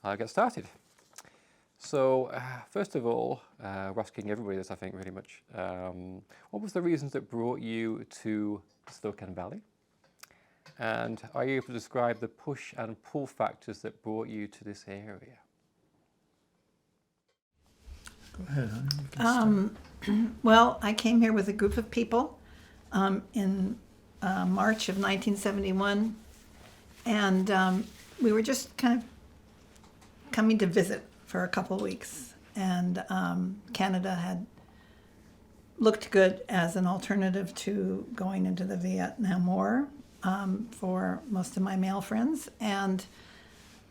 I'll get started. So, first of all, we're asking everybody this, I think, really much. What was the reasons that brought you to Slocan Valley? And are you able to describe the push and pull factors that brought you to this area? Go ahead, honey. You can start. Well, I came here with a group of people in March of 1971, and we were just kind of coming to visit for a couple of weeks. And Canada had looked good as an alternative to going into the Vietnam War for most of my male friends. And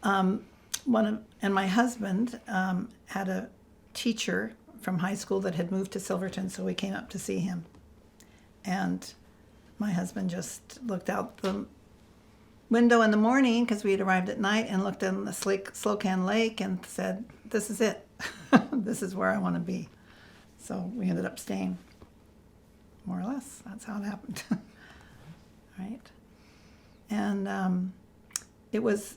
my husband had a teacher from high school that had moved to Silverton, so we came up to see him. And my husband just looked out the window in the morning, because we had arrived at night, and looked in the Slocan Lake and said, "This is it. This is where I want to be." So we ended up staying, more or less. That's how it happened. Right? And it was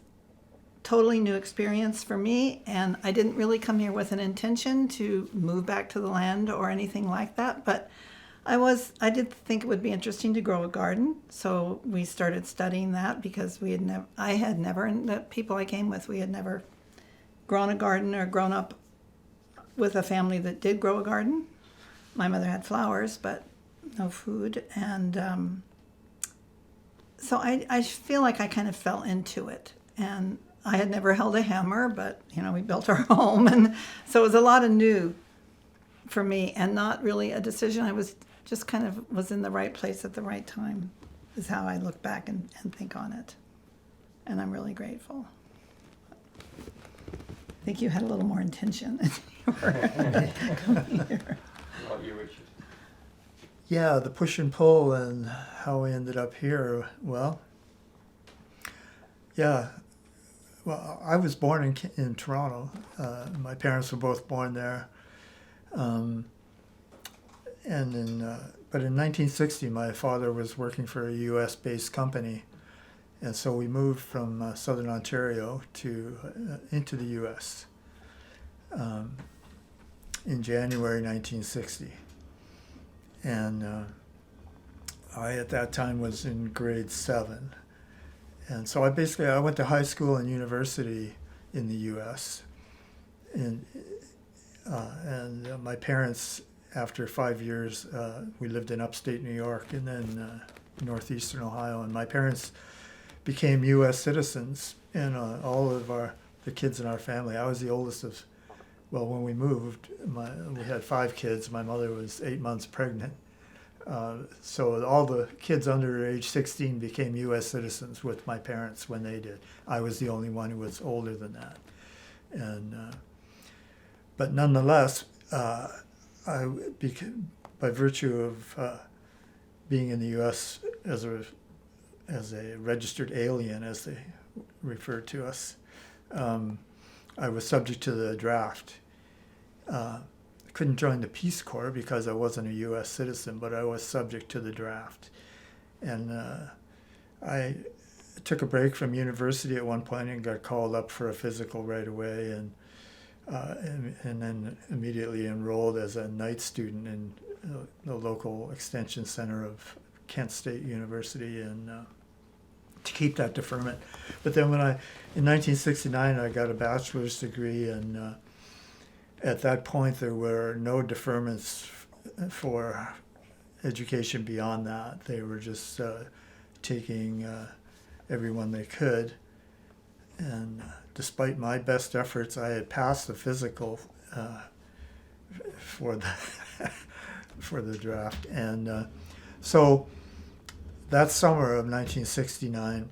totally new experience for me, and I didn't really come here with an intention to move back to the land or anything like that, but I did think it would be interesting to grow a garden, so we started studying that, because I had never, and the people I came with, we had never grown a garden or grown up with a family that did grow a garden. My mother had flowers, but no food, and so I feel like I kind of fell into it. And I had never held a hammer, but we built our home, and so it was a lot of new for me, and not really a decision. I was just kind of was in the right place at the right time, is how I look back and think on it. And I'm really grateful. I think you had a little more intention than you were coming here. What about you, Richard? Yeah, the push and pull and how we ended up here. Well, I was born in Toronto. My parents were both born there. But in 1960, my father was working for a U.S.-based company, and so we moved from Southern Ontario into the U.S. In January 1960. And I, at that time, was in grade 7. And so I went to high school and university in the U.S. And my parents, after 5 years, we lived in upstate New York and then northeastern Ohio. And my parents became U.S. citizens, and all of the kids in our family. I was the oldest of. Well, when we moved, we had 5 kids. My mother was 8 months pregnant. So all the kids under age 16 became U.S. citizens with my parents when they did. I was the only one who was older than that. But nonetheless, by virtue of being in the U.S. as a registered alien, as they referred to us, I was subject to the draft. I couldn't join the Peace Corps because I wasn't a U.S. citizen, but I was subject to the draft. And I took a break from university at one point and got called up for a physical right away, and then immediately enrolled as a night student in the local extension center of Kent State University, and to keep that deferment. But then in 1969, I got a bachelor's degree, and at that point there were no deferments for education beyond that. They were just taking everyone they could. And despite my best efforts, I had passed the physical for the draft. And so that summer of 1969,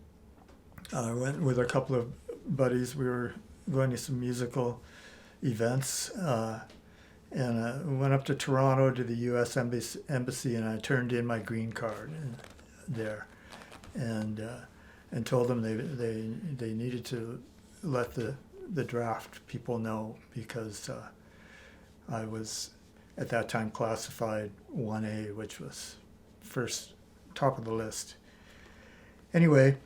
I went with a couple of buddies. We were going to some musical events, and we went up to Toronto to the U.S. Embassy, and I turned in my green card there, and told them they needed to let the draft people know, because I was at that time classified 1A, which was top of the list. Anyway,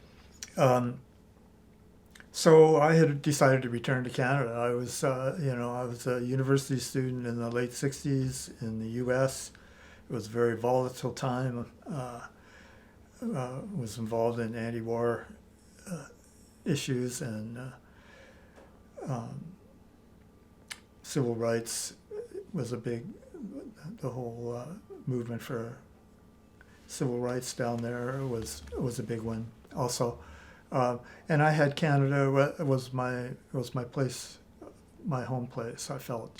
So I had decided to return to Canada. I was, I was a university student in the late '60s in the U.S. It was a very volatile time. Was involved in anti-war issues and civil rights was a big, the whole movement for civil rights down there was a big one also. And I had Canada was my place, my home place. I felt,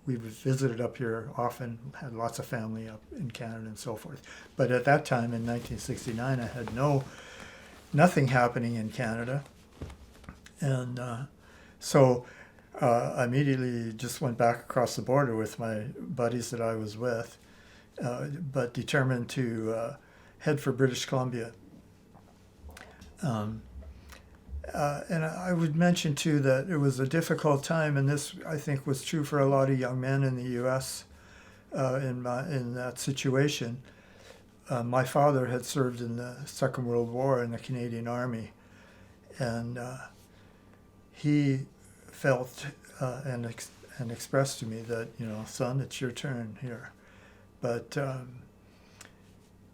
we visited up here often, had lots of family up in Canada and so forth. But at that time in 1969, I had nothing happening in Canada. And so I immediately just went back across the border with my buddies that I was with, but determined to head for British Columbia. And I would mention too that it was a difficult time, and this I think was true for a lot of young men in the U.S. In that situation. My father had served in the Second World War in the Canadian Army, and he felt and expressed to me that, son, it's your turn here. But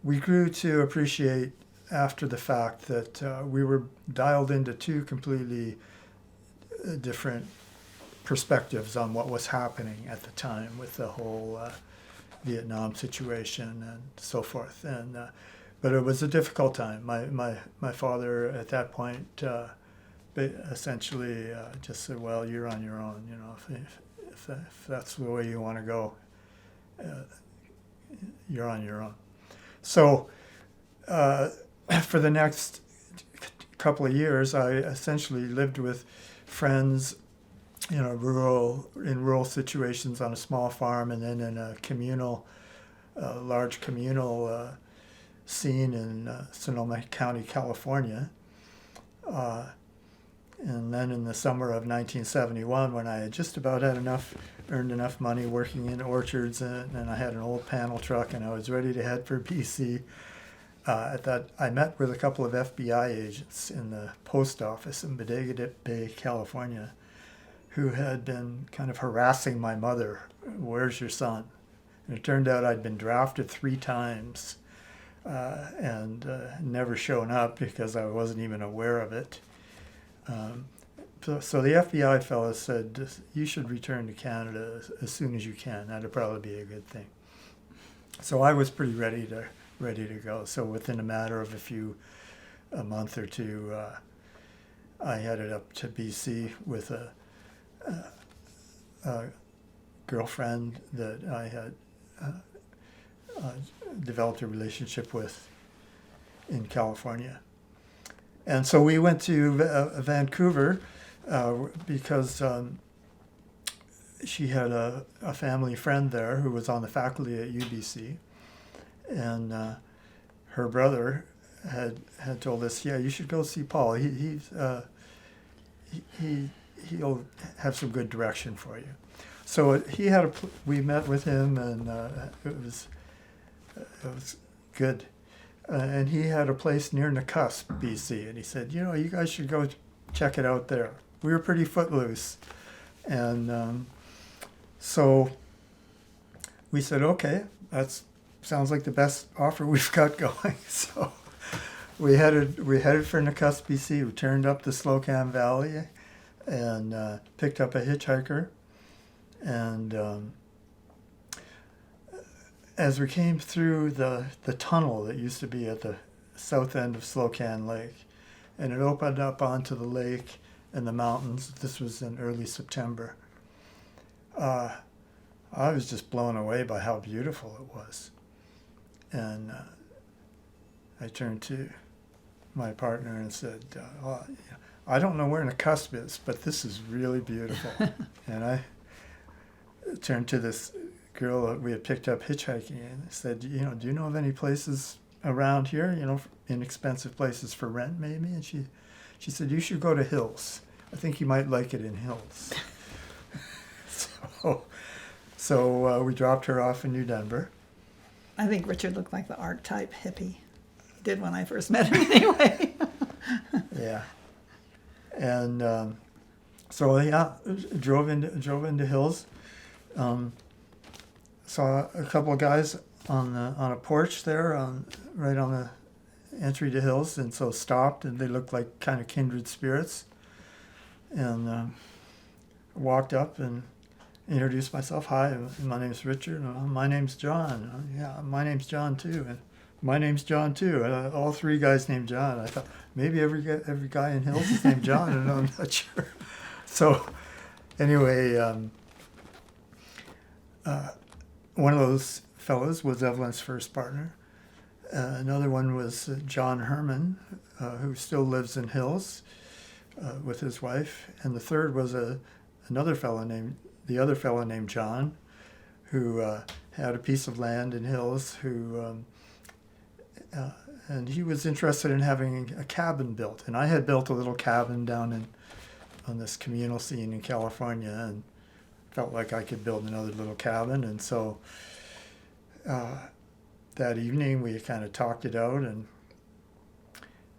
we grew to appreciate after the fact that we were dialed into two completely different perspectives on what was happening at the time with the whole Vietnam situation and so forth. And but it was a difficult time. My father at that point essentially just said, "Well, you're on your own. If that's the way you want to go, you're on your own." So. For the next couple of years, I essentially lived with friends, rural situations on a small farm, and then in a large communal scene in Sonoma County, California. And then in the summer of 1971, when I had just about earned enough money working in orchards, and I had an old panel truck, and I was ready to head for BC. I met with a couple of FBI agents in the post office in Bodega Bay, California, who had been kind of harassing my mother. "Where's your son?" And it turned out I'd been drafted 3 times and never shown up because I wasn't even aware of it. So the FBI fellow said, "You should return to Canada as soon as you can. That'd probably be a good thing." So I was pretty ready to go. So within a matter of a month or two, I headed up to BC with a girlfriend that I had developed a relationship with in California. And so we went to Vancouver because she had a family friend there who was on the faculty at UBC. And her brother had told us, "Yeah, you should go see Paul. He'll have some good direction for you." So we met with him, and it was good. And he had a place near Nakusp, BC, and he said, "You guys should go check it out there." We were pretty footloose, and so we said, "Okay, that's." Sounds like the best offer we've got going." So we headed for Nakusp, BC. We turned up the Slocan Valley and picked up a hitchhiker. And as we came through the tunnel that used to be at the south end of Slocan Lake, and it opened up onto the lake and the mountains. This was in early September. I was just blown away by how beautiful it was. And I turned to my partner and said, "I don't know where Nakusp is, but this is really beautiful." And I turned to this girl that we had picked up hitchhiking and said, "Do you know of any places around here, inexpensive places for rent maybe?" And she said, "You should go to Hills. I think you might like it in Hills." So we dropped her off in New Denver. I think Richard looked like the archetype hippie. He did when I first met him anyway. Yeah. And so yeah, drove into Hills. Saw a couple of guys on a porch there, right on the entry to Hills, and so stopped, and they looked like kind of kindred spirits. And walked up and introduced myself. Hi, my name's Richard. My name's John. Yeah, my name's John too. And my name's John too. All three guys named John. I thought maybe every guy in Hills is named John, and I'm not sure. So anyway, one of those fellows was Evelyn's first partner. Another one was John Herman, who still lives in Hills with his wife. And the third was the other fellow named John, who had a piece of land in Hills, and he was interested in having a cabin built. And I had built a little cabin down on this communal scene in California, and felt like I could build another little cabin. And so that evening we kind of talked it out, and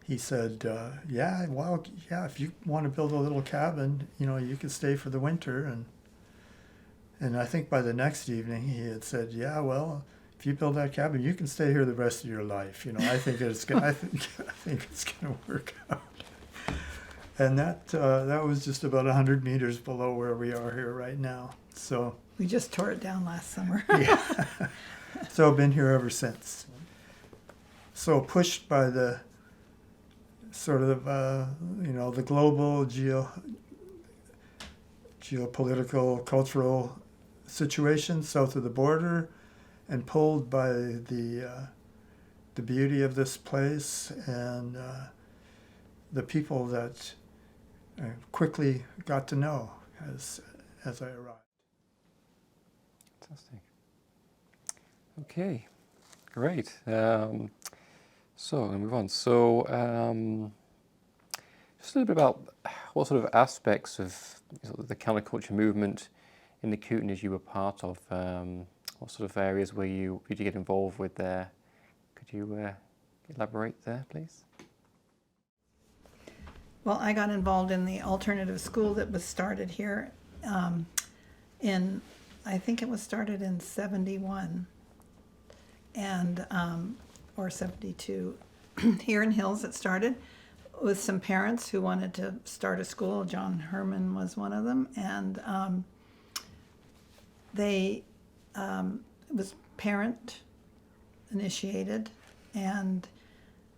he said, yeah, if you want to build a little cabin, you could stay for the winter. And I think by the next evening he had said, yeah, well, if you build that cabin, you can stay here the rest of your life. I think it's I think it's going to work out. And that was just about 100 meters below where we are here right now. So We just tore it down last summer. yeah. So I've been here ever since. So pushed by the sort of the global geopolitical, cultural situation south of the border, and pulled by the beauty of this place and the people that I quickly got to know as I arrived. Fantastic. Okay, great. So I'm going to move on. So just a little bit about what sort of aspects of the counterculture movement in the Kootenays you were part of. What sort of areas did you get involved with there? Could you elaborate there, please? Well, I got involved in the alternative school that was started here I think it was started in 71 and or 72. Here in Hills it started with some parents who wanted to start a school. John Herman was one of them, and it was parent initiated and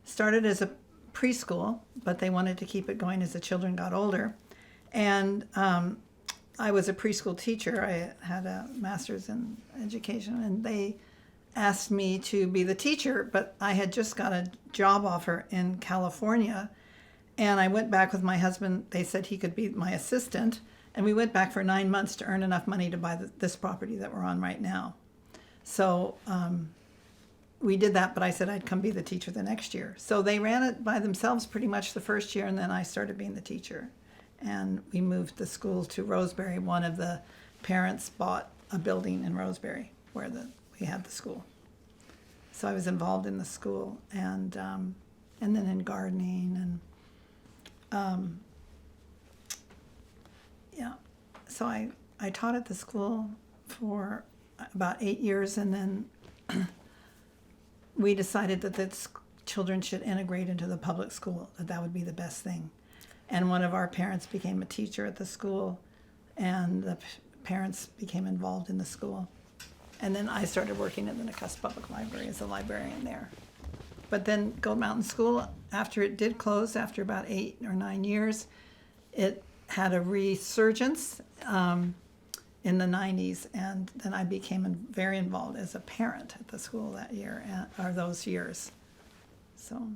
started as a preschool, but they wanted to keep it going as the children got older. And I was a preschool teacher. I had a master's in education, and they asked me to be the teacher, but I had just got a job offer in California, and I went back with my husband. They said he could be my assistant, and we went back for 9 months to earn enough money to buy this property that we're on right now. So we did that, but I said I'd come be the teacher the next year. So they ran it by themselves pretty much the first year, and then I started being the teacher. And we moved the school to Roseberry. One of the parents bought a building in Roseberry where we had the school. So I was involved in the school and then in gardening and yeah. So I taught at the school for about 8 years, and then we decided that the children should integrate into the public school, that would be the best thing. And one of our parents became a teacher at the school, and the parents became involved in the school. And then I started working at the Nakusp Public Library as a librarian there. But then Gold Mountain School, after it did close, after about 8 or 9 years, it had a resurgence in the 90s, and then I became very involved as a parent at the school that year, or those years. So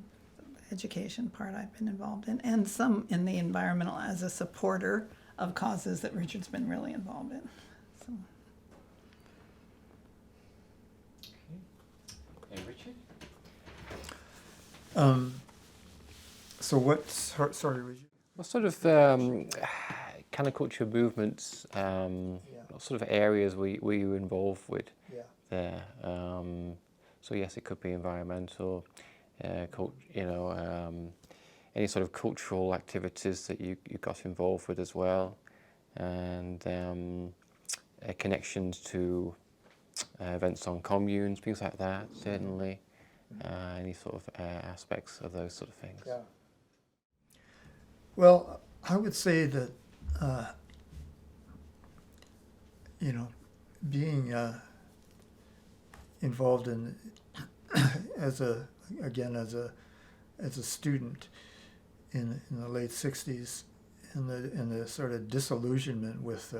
education part I've been involved in, and some in the environmental as a supporter of causes that Richard's been really involved in. So. Okay. Richard? So what, sorry, Richard? What sort of counterculture movements, what sort of areas were you involved with there? So yes, it could be environmental, any sort of cultural activities that you got involved with as well, and connections to events on communes, things like that, certainly. Any sort of aspects of those sort of things. Yeah. Well, I would say that, being involved in as a student in the late '60s, and the sort of disillusionment with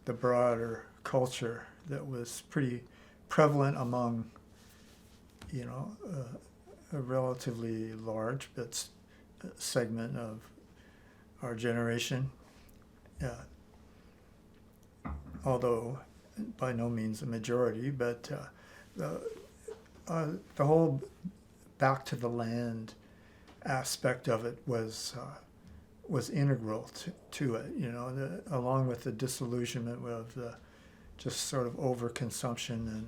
the broader culture that was pretty prevalent among a relatively large but segment of our generation, although by no means a majority, but the whole back to the land aspect of it was integral to it, along with the disillusionment of the just sort of overconsumption and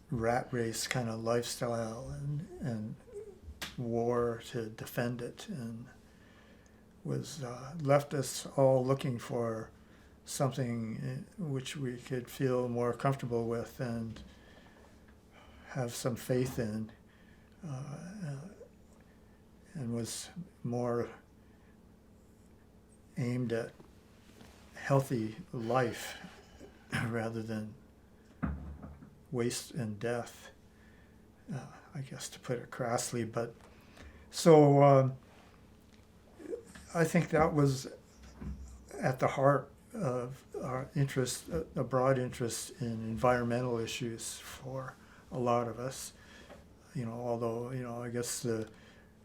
rat race kind of lifestyle and war to defend it, and was left us all looking for something which we could feel more comfortable with and have some faith in, and was more aimed at healthy life rather than waste and death, I guess, to put it crassly. But so I think that was at the heart of our interest, a broad interest in environmental issues for a lot of us. Although, I guess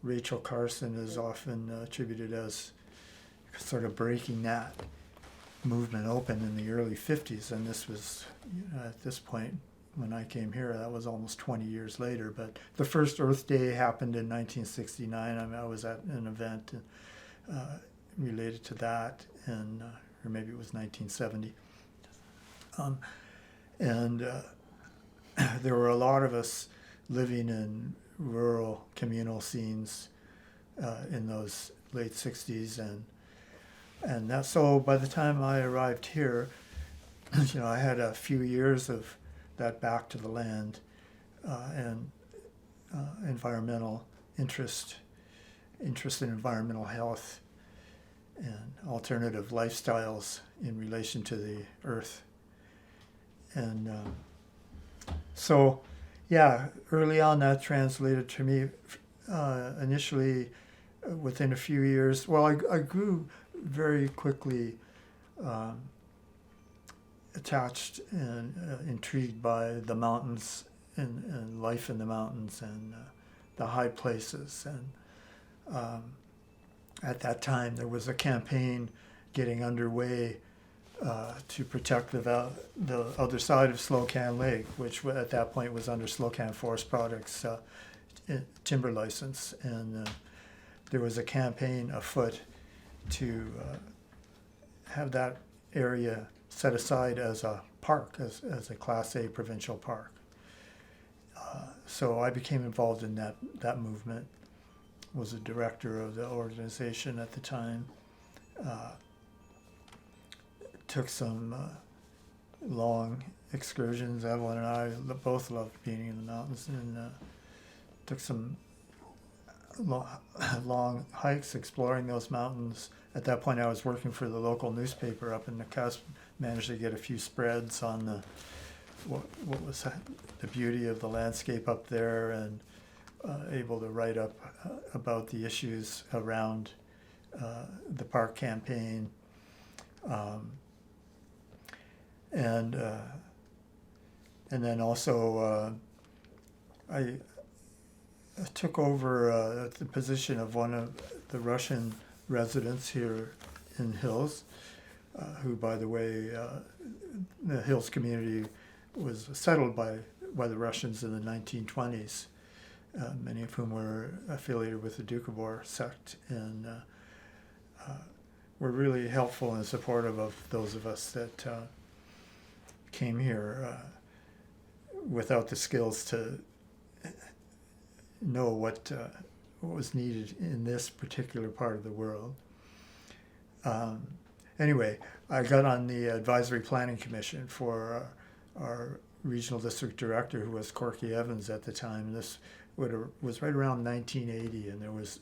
Rachel Carson is often attributed as sort of breaking that movement open in the early 50s, and this was, at this point, when I came here, that was almost 20 years later. But the first Earth Day happened in 1969. I was at an event related to that, and or maybe it was 1970. And there were a lot of us living in rural communal scenes in those late 60s, and that. So by the time I arrived here, I had a few years of that back to the land and environmental interest in environmental health and alternative lifestyles in relation to the earth. And so, yeah, early on that translated to me initially within a few years. Well, I grew very quickly attached and intrigued by the mountains and life in the mountains and the high places. And at that time, there was a campaign getting underway to protect the other side of Slocan Lake, which at that point was under Slocan Forest Products timber license. And there was a campaign afoot to have that area set aside as a park, as a Class A provincial park. So I became involved in that movement, was a director of the organization at the time. Took some long excursions. Evelyn and I both loved being in the mountains, and took some long hikes exploring those mountains. At that point, I was working for the local newspaper up in the cusp. Managed to get a few spreads on what was the beauty of the landscape up there, and able to write up about the issues around the park campaign. And then also I took over the position of one of the Russian residents here in Hills, who, by the way, the Hills community was settled by the Russians in the 1920s, many of whom were affiliated with the Doukhobor sect, and were really helpful and supportive of those of us that came here without the skills to know what was needed in this particular part of the world. Anyway, I got on the Advisory Planning Commission for our regional district director, who was Corky Evans at the time. This was right around 1980, and there was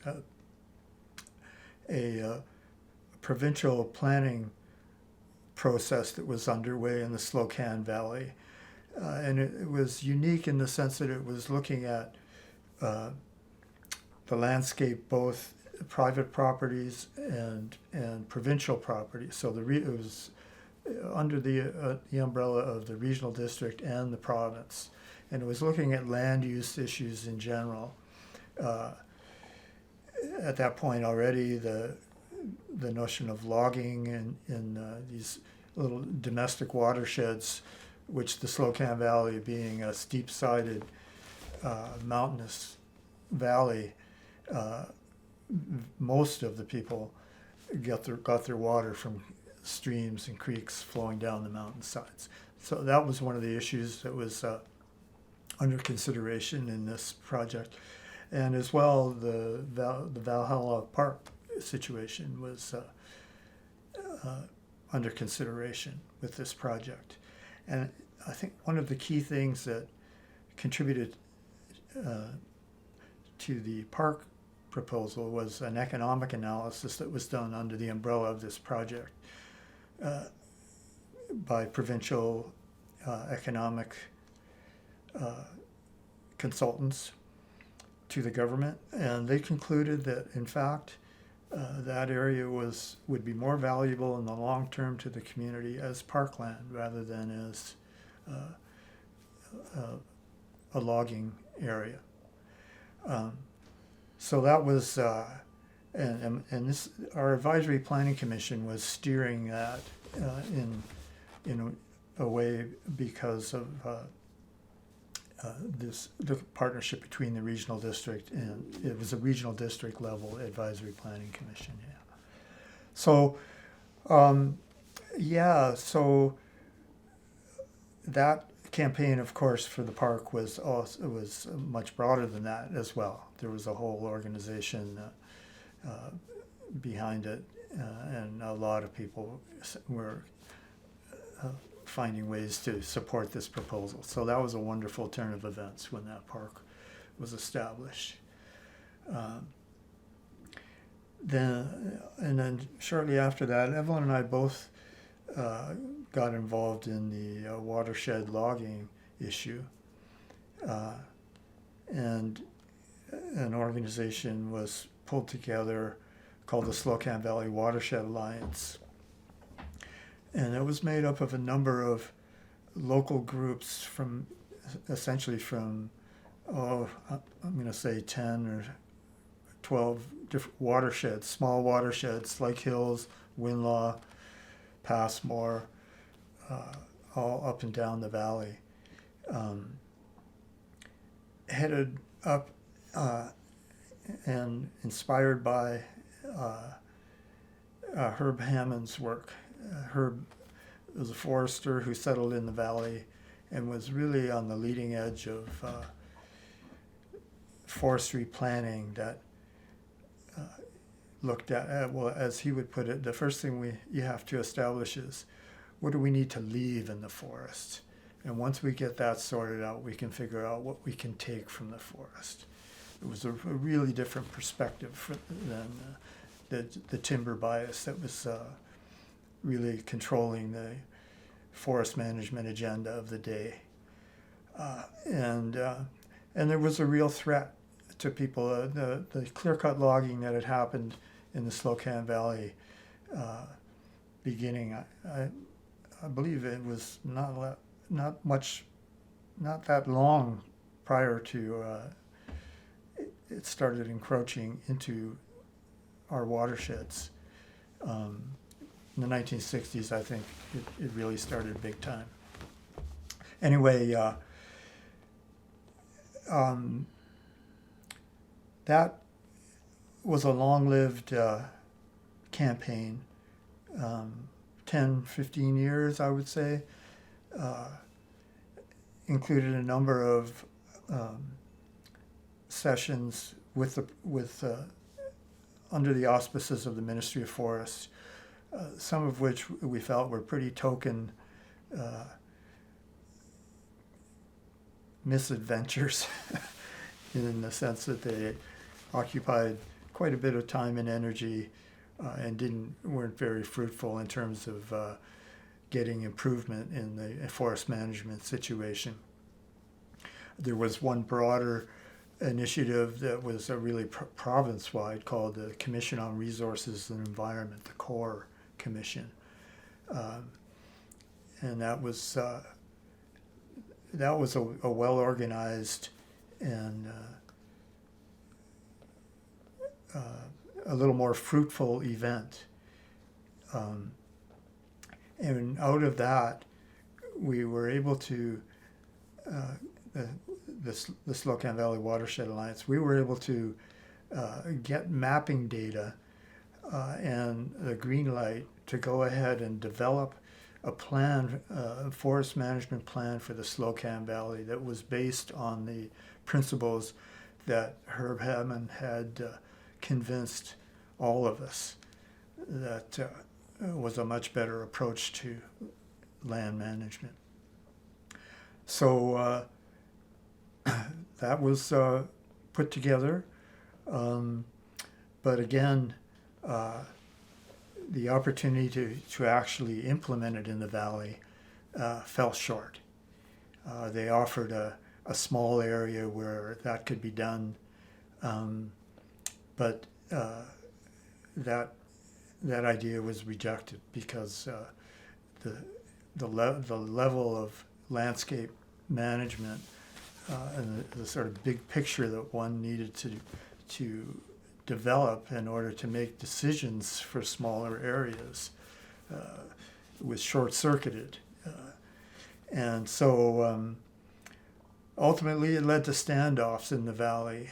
a provincial planning process that was underway in the Slocan Valley. And it was unique in the sense that it was looking at the landscape, both private properties and provincial properties. So it was under the umbrella of the regional district and the province. And it was looking at land use issues in general. At that point already, the notion of logging in these little domestic watersheds, which the Slocan Valley being a steep-sided mountainous valley, most of the people got their water from streams and creeks flowing down the mountainsides. So that was one of the issues that was under consideration in this project. And as well, the Valhalla Park situation was under consideration with this project. And I think one of the key things that contributed to the park proposal was an economic analysis that was done under the umbrella of this project by provincial economic consultants to the government, and they concluded that in fact that area would be more valuable in the long term to the community as parkland rather than as a logging area. So that was, and this, our Advisory Planning Commission was steering that in a way because of the partnership between the regional district, and it was a regional district level Advisory Planning Commission. Yeah. So, so that campaign, of course, for the park was much broader than that as well. There was a whole organization behind it, and a lot of people were finding ways to support this proposal. So that was a wonderful turn of events when that park was established. Then shortly after that, Evelyn and I both got involved in the watershed logging issue, and an organization was pulled together called the Slocan Valley Watershed Alliance. And it was made up of a number of local groups essentially from, I'm going to say 10 or 12 different watersheds, small watersheds like Hills, Winlaw, Passmore, all up and down the valley, headed up and inspired by Herb Hammond's work. Herb was a forester who settled in the valley and was really on the leading edge of forestry planning that looked at, well, as he would put it, the first thing you have to establish is what do we need to leave in the forest? And once we get that sorted out, we can figure out what we can take from the forest. It was a really different perspective than the timber bias that was really controlling the forest management agenda of the day. And there was a real threat to people. The clear-cut logging that had happened in the Slocan Valley beginning, I believe it was not that long prior to it started encroaching into our watersheds. In the 1960s, I think it really started big time. Anyway, that was a long-lived campaign, 10, 15 years, I would say. Included a number of sessions with under the auspices of the Ministry of Forests, some of which we felt were pretty token misadventures in the sense that they occupied quite a bit of time and energy and weren't very fruitful in terms of getting improvement in the forest management situation. There was one broader initiative that was a really province-wide called the Commission on Resources and Environment, the CORE Commission. And that was a well-organized and a little more fruitful event. And out of that, we were able to, the Slocan Valley Watershed Alliance, we were able to get mapping data and the green light to go ahead and develop a plan, a forest management plan for the Slocan Valley that was based on the principles that Herb Hammond had convinced all of us that was a much better approach to land management. So that was put together, but again, the opportunity to actually implement it in the valley fell short. They offered a small area where that could be done, but that idea was rejected because the level of landscape management and the sort of big picture that one needed to develop in order to make decisions for smaller areas was short-circuited. And so ultimately it led to standoffs in the valley,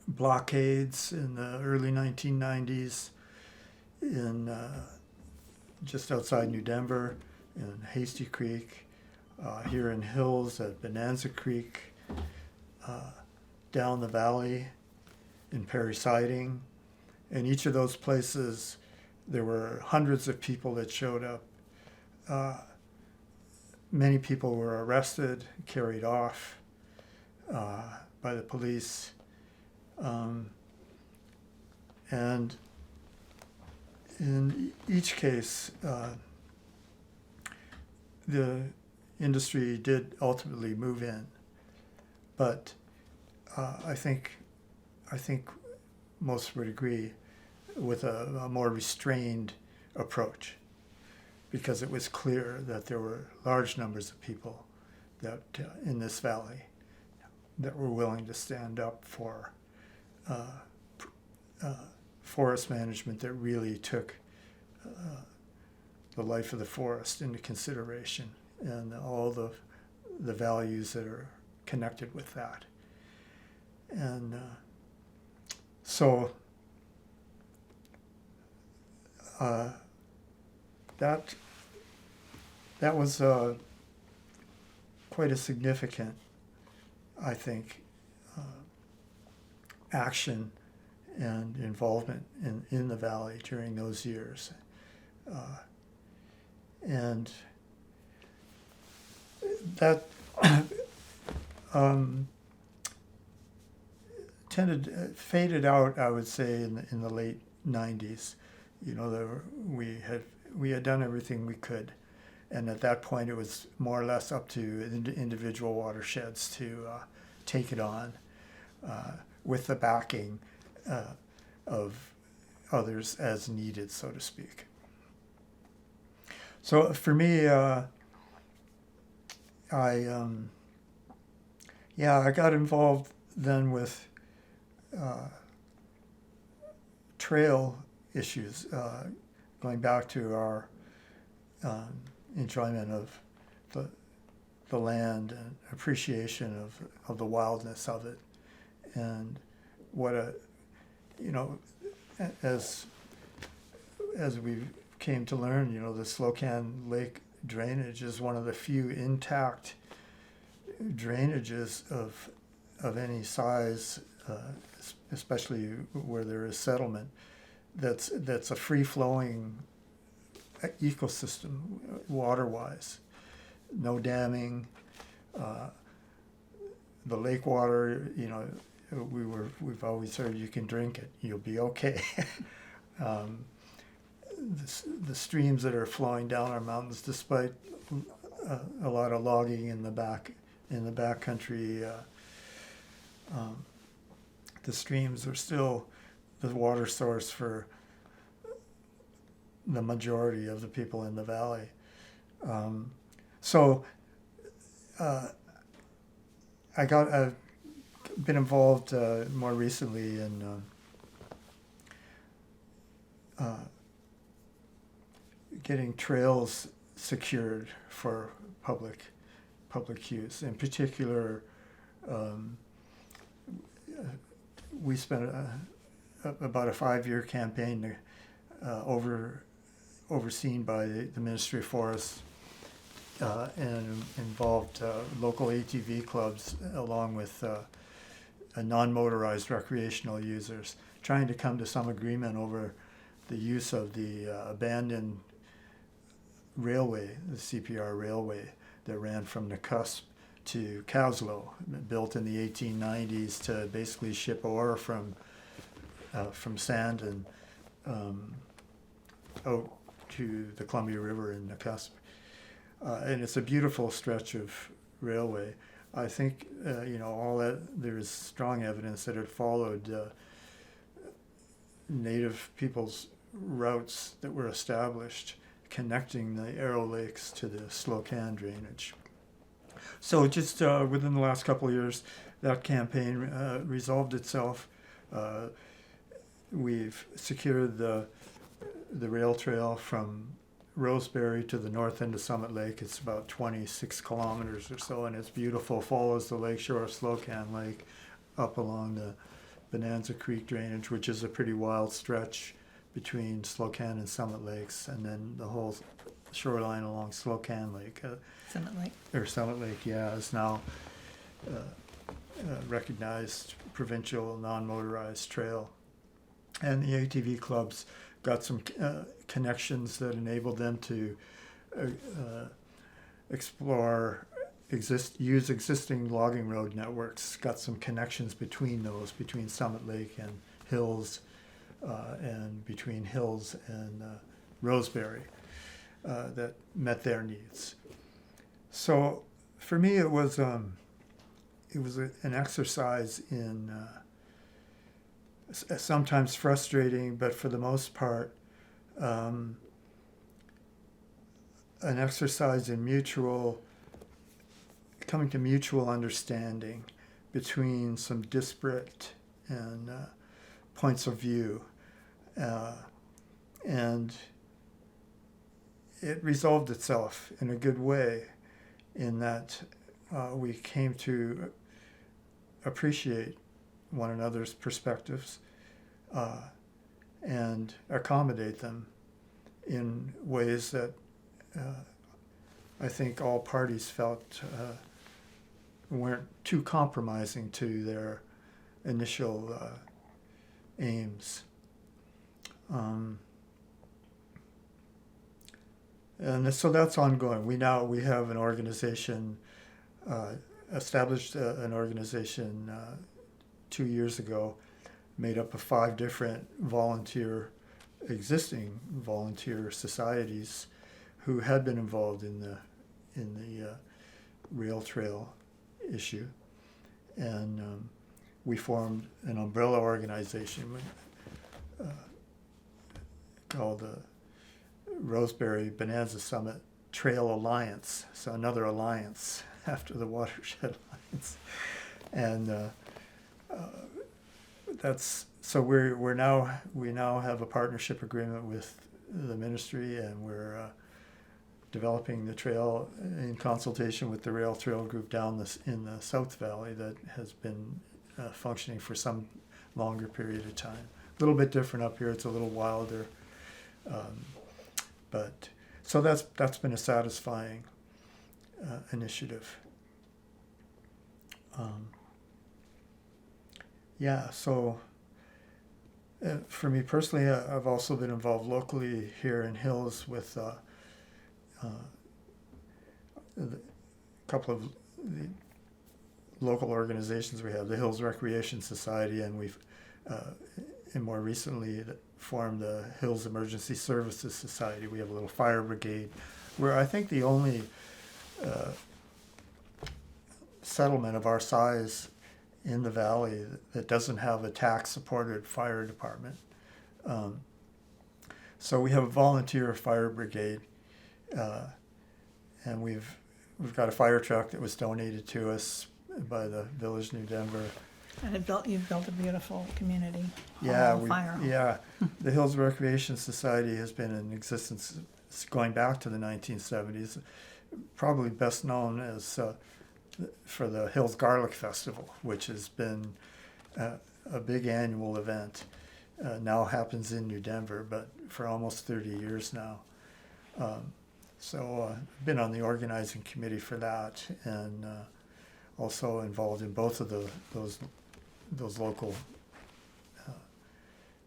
blockades in the early 1990s in just outside New Denver, in Hasty Creek, here in Hills at Bonanza Creek, down the valley in Perry Siding. In each of those places, there were hundreds of people that showed up. Many people were arrested, carried off by the police. And in each case, the industry did ultimately move in, but I think most would agree with a more restrained approach, because it was clear that there were large numbers of people that in this valley that were willing to stand up for forest management that really took the life of the forest into consideration and all the values that are connected with that. And so that was quite a significant, I think, action and involvement in the valley during those years. And that faded out, I would say, in the late 90s. You know, we had done everything we could, and at that point it was more or less up to individual watersheds to take it on with the backing of others as needed, so to speak. So for me, I got involved then with trail issues, going back to our enjoyment of the land and appreciation of the wildness of it, and what as we came to learn, the Slocan Lake drainage is one of the few intact drainages of of any size, especially where there is settlement, that's a free-flowing ecosystem, water-wise. No damming. The lake water, you know, we've always heard you can drink it, you'll be okay. The streams that are flowing down our mountains, despite a lot of logging in the back country, the streams are still the water source for the majority of the people in the valley. I've been involved more recently in getting trails secured for public use. In particular, we spent about a 5-year campaign overseen by the Ministry of Forests and involved local ATV clubs along with non-motorized recreational users, trying to come to some agreement over the use of the abandoned railway, the CPR railway that ran from the Cusp to Caslow, built in the 1890s to basically ship ore from Sandon out to the Columbia River in the Cusp. And it's a beautiful stretch of railway. I think, all that, there's strong evidence that it followed native people's routes that were established connecting the Arrow Lakes to the Slocan drainage. So just within the last couple of years, that campaign resolved itself. We've secured the rail trail from Roseberry to the north end of Summit Lake. It's about 26 kilometers or so, and it's beautiful. Follows the lakeshore of Slocan Lake up along the Bonanza Creek drainage, which is a pretty wild stretch between Slocan and Summit Lakes, and then the whole shoreline along Slocan Lake. Summit Lake, is now recognized provincial non-motorized trail. And the ATV clubs got some connections that enabled them to explore, use existing logging road networks, got some connections between those, between Summit Lake and Hills, and between Hills and Roseberry, that met their needs. So for me, it was an exercise in sometimes frustrating, but for the most part, an exercise in coming to mutual understanding between some disparate and points of view, and it resolved itself in a good way, in that we came to appreciate one another's perspectives and accommodate them in ways that I think all parties felt weren't too compromising to their initial aims. And so that's ongoing. We have an organization, established an organization 2 years ago, made up of 5 different existing volunteer societies who had been involved in the rail trail issue, and we formed an umbrella organization called the Roseberry Bonanza Summit Trail Alliance. So another alliance after the Watershed Alliance, and we now have a partnership agreement with the ministry, and we're developing the trail in consultation with the rail trail group down in the South Valley that has been functioning for some longer period of time. A little bit different up here; it's a little wilder, but so that's been a satisfying initiative. yeah, so for me personally, I've also been involved locally here in Hills with a couple of the local organizations we have, the Hills Recreation Society, and we've, and more recently, formed the Hills Emergency Services Society. We have a little fire brigade. We're, I think, the only settlement of our size in the valley that doesn't have a tax-supported fire department. So we have a volunteer fire brigade, and we've got a fire truck that was donated to us by the Village New Denver. And you've built a beautiful community Yeah, fire hall. yeah. The Hills Recreation Society has been in existence going back to the 1970s. Probably best known as for the Hills Garlic Festival, which has been a big annual event. Now happens in New Denver, but for almost 30 years now. So I've been on the organizing committee for that, and also involved in both of those local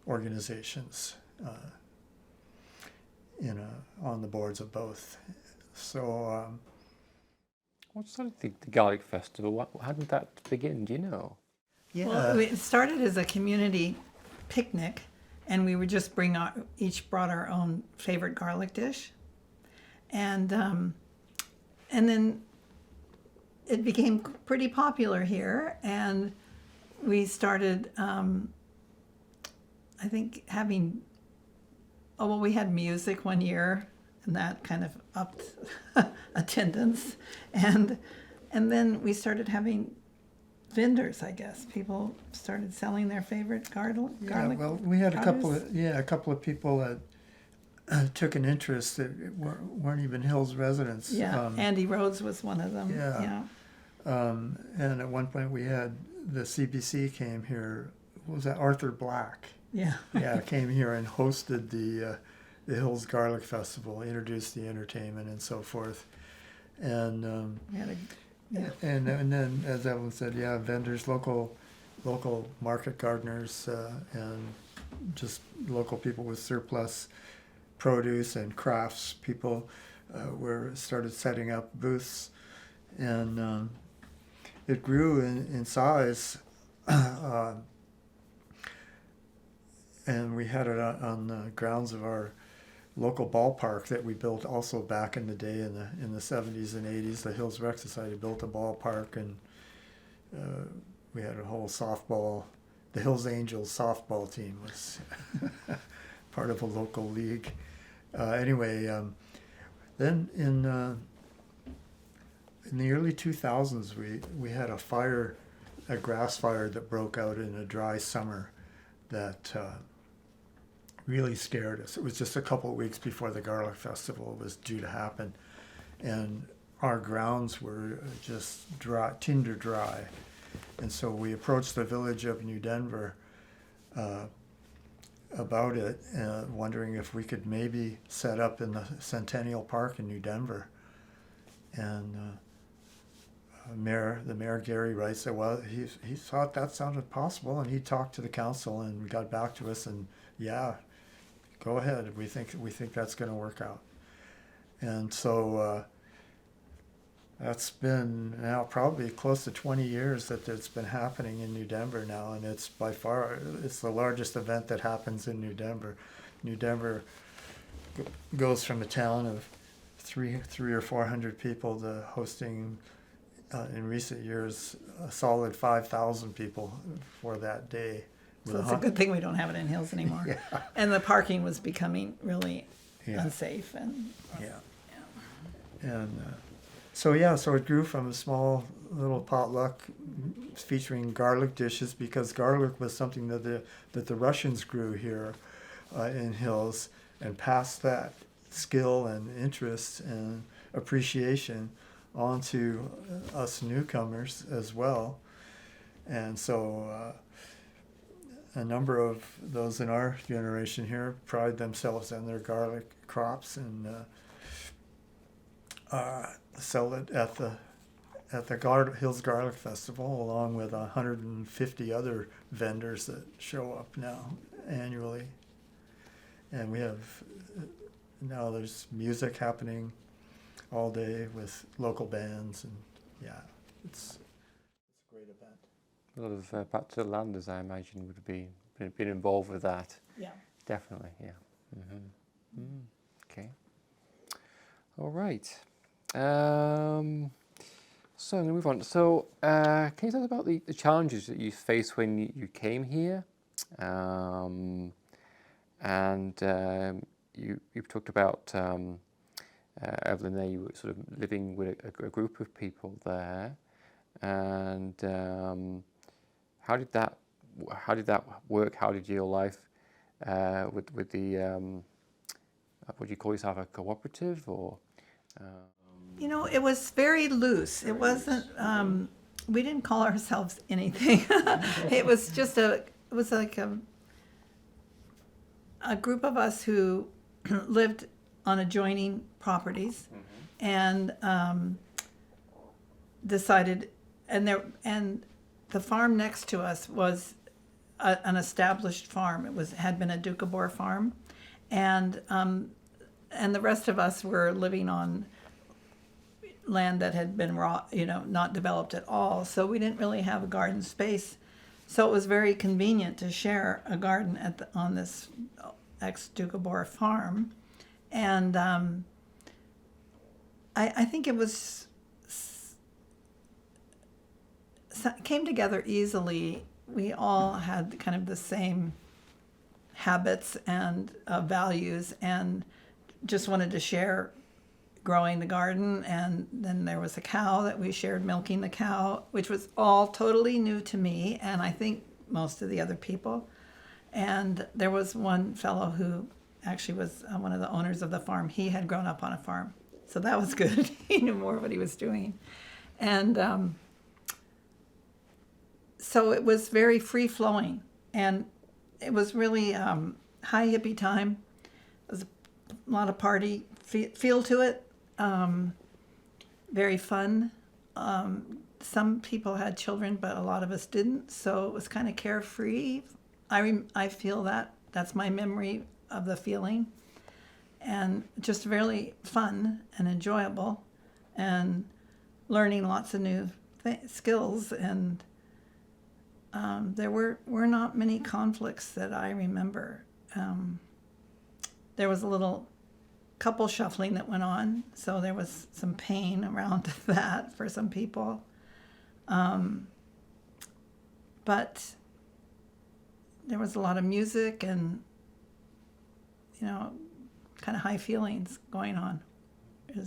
organizations, on the boards of both. So. What started the Garlic Festival? How did that begin? Do you know? Yeah. Well, it started as a community picnic, and we would just each brought our own favorite garlic dish, and then it became pretty popular here, and we started, I think, we had music one year, and that kind of upped attendance, and then we started having vendors. I guess people started selling their favorite garlic. Well, we had a couple produce. of people that took an interest that weren't even Hills residents. Yeah, Andy Rhodes was one of them. Yeah. And at one point we had the CBC came here. What was that? Arthur Black. Yeah. Yeah, came here and hosted the Hills Garlic Festival, introduced the entertainment and so forth, and We had and then, as Evelyn said, yeah, vendors, local market gardeners, and just local people with surplus produce and crafts people started setting up booths, and it grew in size, and we had it on the grounds of our local ballpark that we built also back in the day in the 70s and 80s. The Hills Rec Society built a ballpark, and we had a whole softball. The Hills Angels softball team was part of a local league. Anyway, then in the early 2000s, we had a grass fire that broke out in a dry summer that really scared us. It was just a couple of weeks before the Garlic Festival was due to happen, and our grounds were just tinder dry. And so we approached the Village of New Denver about it, wondering if we could maybe set up in the Centennial Park in New Denver. And the mayor Gary Wright said, well, he thought that sounded possible, and he talked to the council and got back to us, and yeah, go ahead. We think that's going to work out. And so that's been now probably close to 20 years that it's been happening in New Denver now, and it's by far the largest event that happens in New Denver. New Denver goes from a town of three or 400 people to hosting in recent years a solid 5,000 people for that day. So it's a good thing we don't have it in Hills anymore. Yeah. And the parking was becoming really unsafe. And so it grew from a small little potluck featuring garlic dishes, because garlic was something that the Russians grew here in Hills, and passed that skill and interest and appreciation onto us newcomers as well. And so a number of those in our generation here pride themselves on their garlic crops, and sell it at at the Hills Garlic Festival, along with 150 other vendors that show up now annually. And we have, now there's music happening all day with local bands, and yeah, it's a great event. A lot of back to the landers, I imagine, would have been involved with that. Yeah. Definitely, yeah. Okay. All right. So I'm going to move on. So can you tell us about the challenges that you faced when you came here? You've talked about, Evelyn, there you were sort of living with a group of people there. And how did that work? How did your life with the would you call yourself a cooperative or? You know, it was very loose. It wasn't. We didn't call ourselves anything. It was just it was like a group of us who lived on adjoining properties, and decided, and the farm next to us was an established farm. It had been a Doukhobor farm, and the rest of us were living on land that had been not developed at all. So we didn't really have a garden space. So it was very convenient to share a garden on this ex-Doukhobor farm, and I think it came together easily. We all had kind of the same habits and values, and just wanted to share growing the garden. And then there was a cow that we shared milking the cow, which was all totally new to me, and I think most of the other people. And there was one fellow who actually was one of the owners of the farm. He had grown up on a farm, so that was good. He knew more what he was doing. And so it was very free-flowing, and it was really high hippie time. It was a lot of party feel to it, very fun. Some people had children, but a lot of us didn't, so it was kind of carefree. I feel that's my memory of the feeling, and just really fun and enjoyable, and learning lots of new skills. And there were not many conflicts that I remember. There was a little couple shuffling that went on, so there was some pain around that for some people. But there was a lot of music and, kind of high feelings going on. It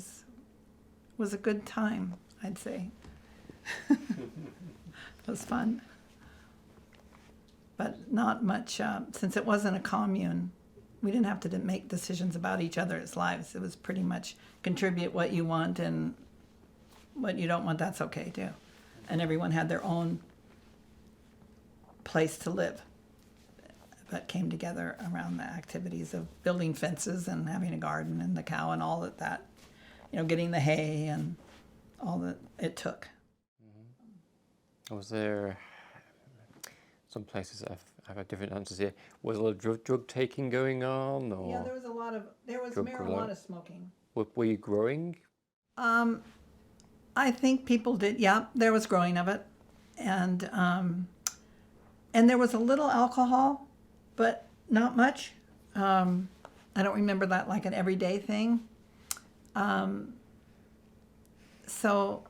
was a good time, I'd say. It was fun. But not much, since it wasn't a commune, we didn't have to make decisions about each other's lives. It was pretty much contribute what you want, and what you don't want, that's okay too. And everyone had their own place to live, but came together around the activities of building fences and having a garden and the cow and all that, getting the hay and all that it took. Was there some places I've had different answers here? Was a lot of drug taking going on? Or Yeah, there was marijuana smoking. Were you growing? I think people did. Yeah, there was growing of it, and there was a little alcohol, but not much. I don't remember that like an everyday thing. So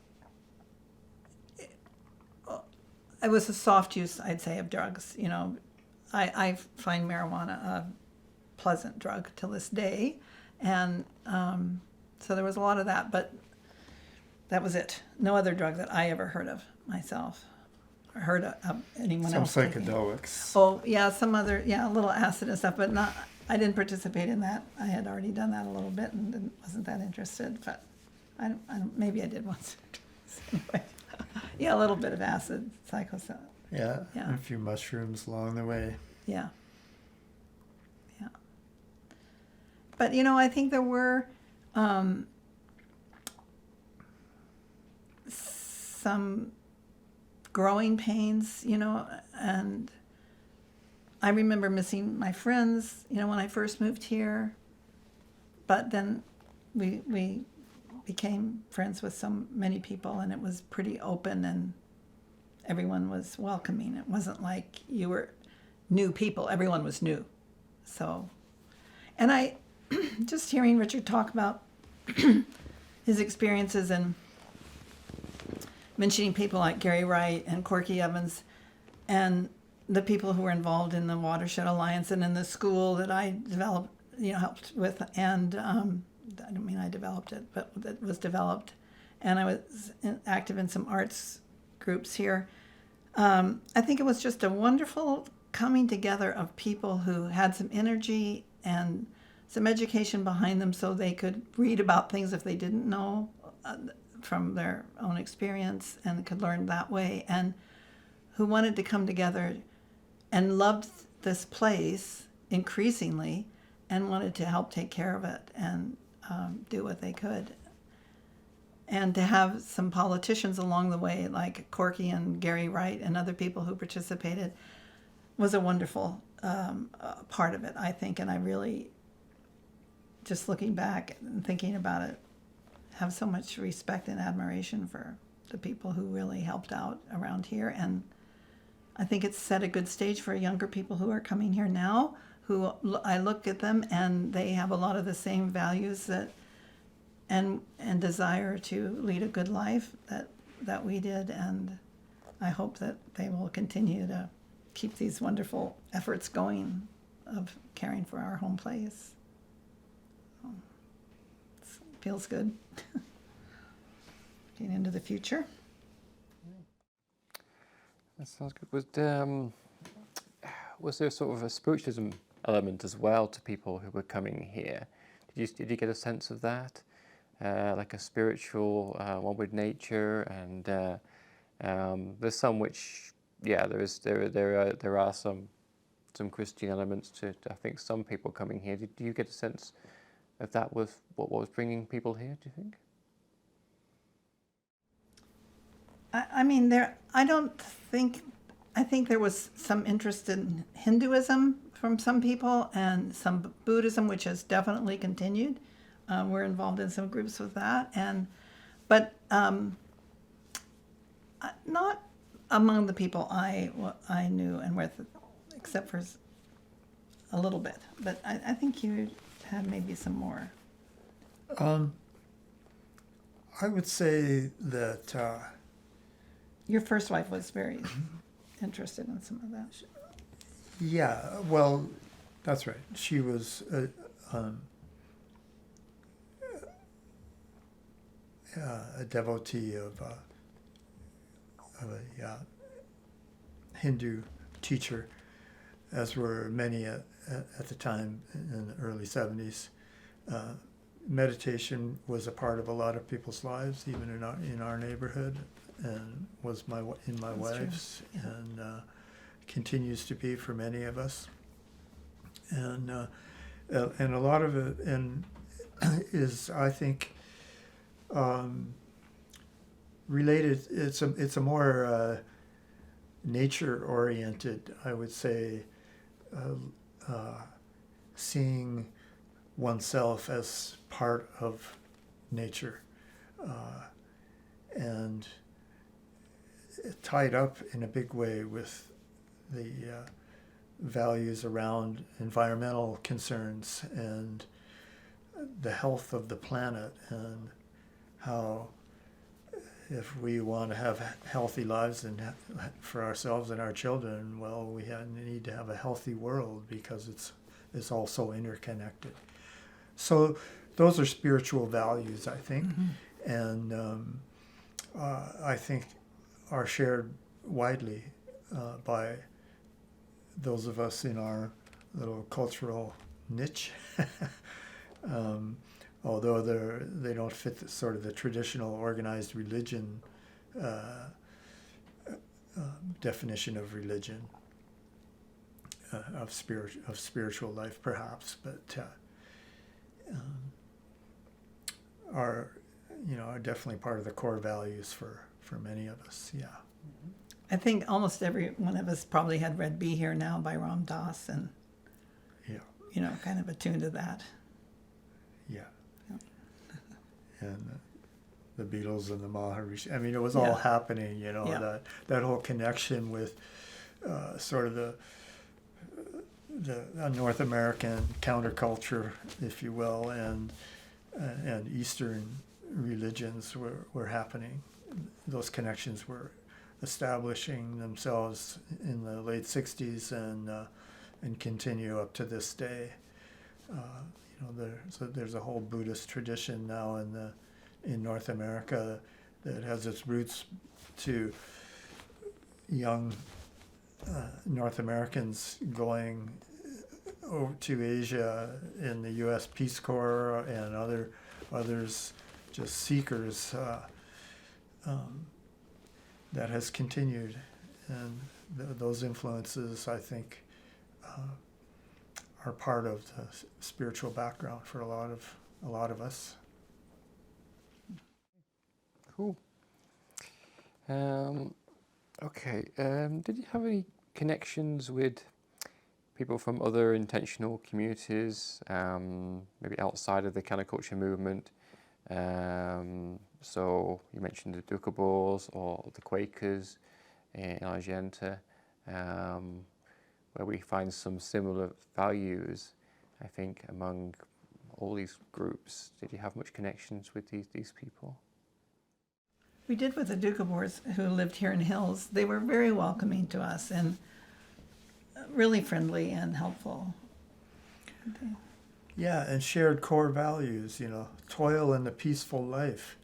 it was a soft use, I'd say, of drugs. I find marijuana a pleasant drug till this day, and so there was a lot of that, but that was it. No other drug that I ever heard of myself, or heard of anyone else. Some psychedelics. Oh yeah, some other, a little acid and stuff, but not. I didn't participate in that. I had already done that a little bit and wasn't that interested. But I don't, maybe I did once or twice. Anyway. Yeah, a little bit of acid, psychosis. Yeah, and a few mushrooms along the way. Yeah. But, I think there were some growing pains, and I remember missing my friends, when I first moved here. But then we became friends with so many people, and it was pretty open, and everyone was welcoming. It wasn't like you were new people. Everyone was new. So, and I, just hearing Richard talk about his experiences and mentioning people like Gary Wright and Corky Evans and the people who were involved in the Watershed Alliance and in the school that I developed, helped with, and I don't mean I developed it, but it was developed. And I was active in some arts groups here. I think it was just a wonderful coming together of people who had some energy and some education behind them so they could read about things if they didn't know from their own experience and could learn that way, and who wanted to come together and loved this place increasingly and wanted to help take care of it and do what they could. And to have some politicians along the way, like Corky and Gary Wright and other people who participated, was a wonderful part of it, I think. And I really, just looking back and thinking about it, have so much respect and admiration for the people who really helped out around here. And I think it's set a good stage for younger people who are coming here now, who I look at them and they have a lot of the same values that and desire to lead a good life that we did. And I hope that they will continue to keep these wonderful efforts going of caring for our home place. It feels good. Getting into the future. That sounds good. Was there sort of a spiritualism element as well to people who were coming here? Did you get a sense of that, like a spiritual one with nature? And there's some which, there are some Christian elements to I think some people coming here. Do you get a sense of that was what was bringing people here? Do you think? I think there was some interest in Hinduism from some people and some Buddhism, which has definitely continued. We're involved in some groups with that, but not among the people I knew and with, except for a little bit. But I think you had maybe some more. I would say that your first wife was very interested in some of that. Yeah, well, that's right. She was a devotee of a Hindu teacher, as were many at the time in the early 70s. Meditation was a part of a lot of people's lives, even in our neighborhood, and was in my wife's, yeah. And continues to be for many of us. And a lot of it is, I think, related. It's a more nature-oriented, I would say, seeing oneself as part of nature, and tied up in a big way with the values around environmental concerns and the health of the planet, and how if we want to have healthy lives and for ourselves and our children, well, we need to have a healthy world because it's all so interconnected. So those are spiritual values, I think, mm-hmm. And I think are shared widely by those of us in our little cultural niche, although they don't fit the traditional organized religion definition of religion, of spiritual life, perhaps, but are definitely part of the core values for for many of us. Yeah. I think almost every one of us probably had read Be Here Now by Ram Dass and, Yeah. Kind of attuned to that. Yeah. And the Beatles and the Maharishi. I mean, it was all happening, that whole connection with sort of the North American counterculture, if you will, and Eastern religions were happening. Those connections were establishing themselves in the late 60s and continue up to this day. There's a whole Buddhist tradition now in North America that has its roots to young North Americans going over to Asia in the U.S. Peace Corps and others, just seekers. That has continued, and those influences, I think, are part of the spiritual background for a lot of us. Cool. Okay. Did you have any connections with people from other intentional communities, maybe outside of the counterculture movement? So you mentioned the Doukhobors or the Quakers in Argenta, where we find some similar values, I think, among all these groups. Did you have much connections with these people? We did with the Doukhobors who lived here in Hills. They were very welcoming to us and really friendly and helpful. Yeah, and shared core values, toil and the peaceful life.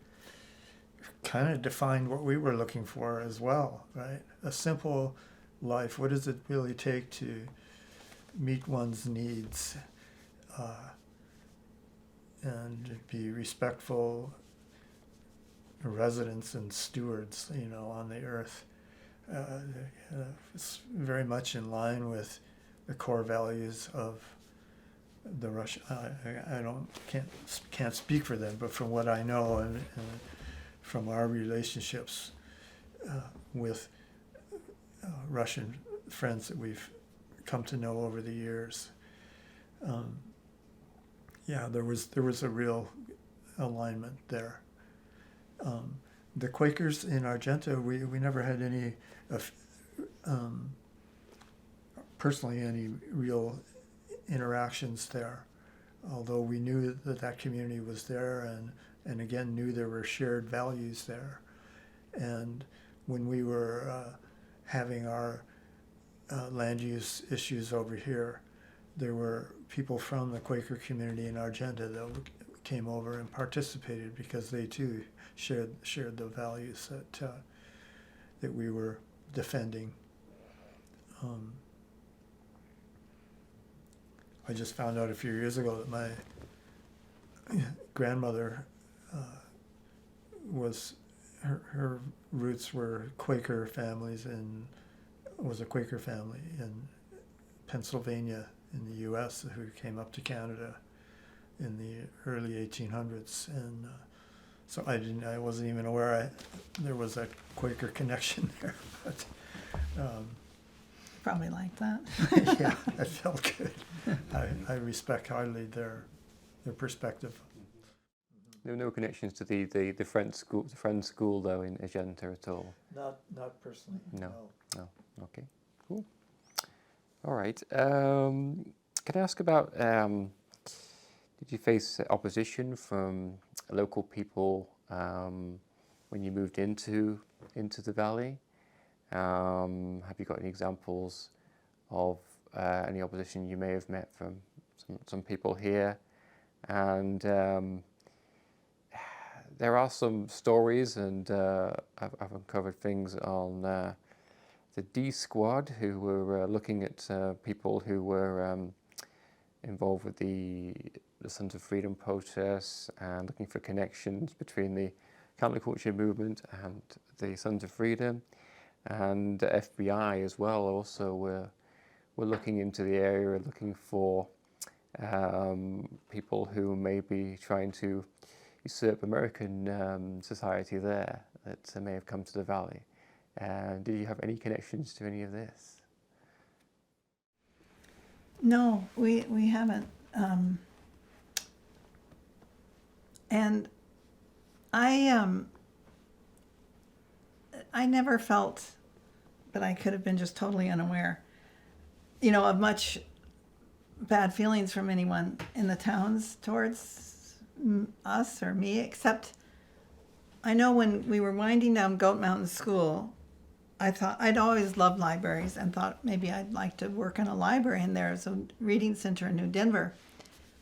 Kind of defined what we were looking for as well, right? A simple life. What does it really take to meet one's needs and be respectful residents and stewards, on the earth? It's very much in line with the core values of the Russian. I can't speak for them, but from what I know and from our relationships with Russian friends that we've come to know over the years, there was a real alignment there. The Quakers in Argenta, we never had any personally any real interactions there, although we knew that community was there and again knew there were shared values there. And when we were having our land use issues over here, there were people from the Quaker community in Argenta that came over and participated because they too shared the values that we were defending. I just found out a few years ago that my grandmother her roots were Quaker families and was a Quaker family in Pennsylvania in the U.S. who came up to Canada in the early 1800s, and so I wasn't even aware there was a Quaker connection there. But Probably like that. yeah, it felt good. I respect highly their perspective. There were no connections to the Friends school though in Argenta at all. Not personally. No. Okay, cool. All right. Can I ask about? Did you face opposition from local people when you moved into the valley? Have you got any examples of any opposition you may have met from some people here? And there are some stories, and I've uncovered things on the D Squad, who were looking at people who were involved with the Sons of Freedom protests and looking for connections between the counterculture movement and the Sons of Freedom. And the FBI as well also were looking into the area, looking for people who may be trying to usurp American society there that may have come to the valley. Do you have any connections to any of this? No, we haven't. And I never felt that I could have been just totally unaware, of much bad feelings from anyone in the towns towards us or me, except I know when we were winding down Goat Mountain School, I thought I'd always loved libraries and thought maybe I'd like to work in a library, and there's a reading center in New Denver.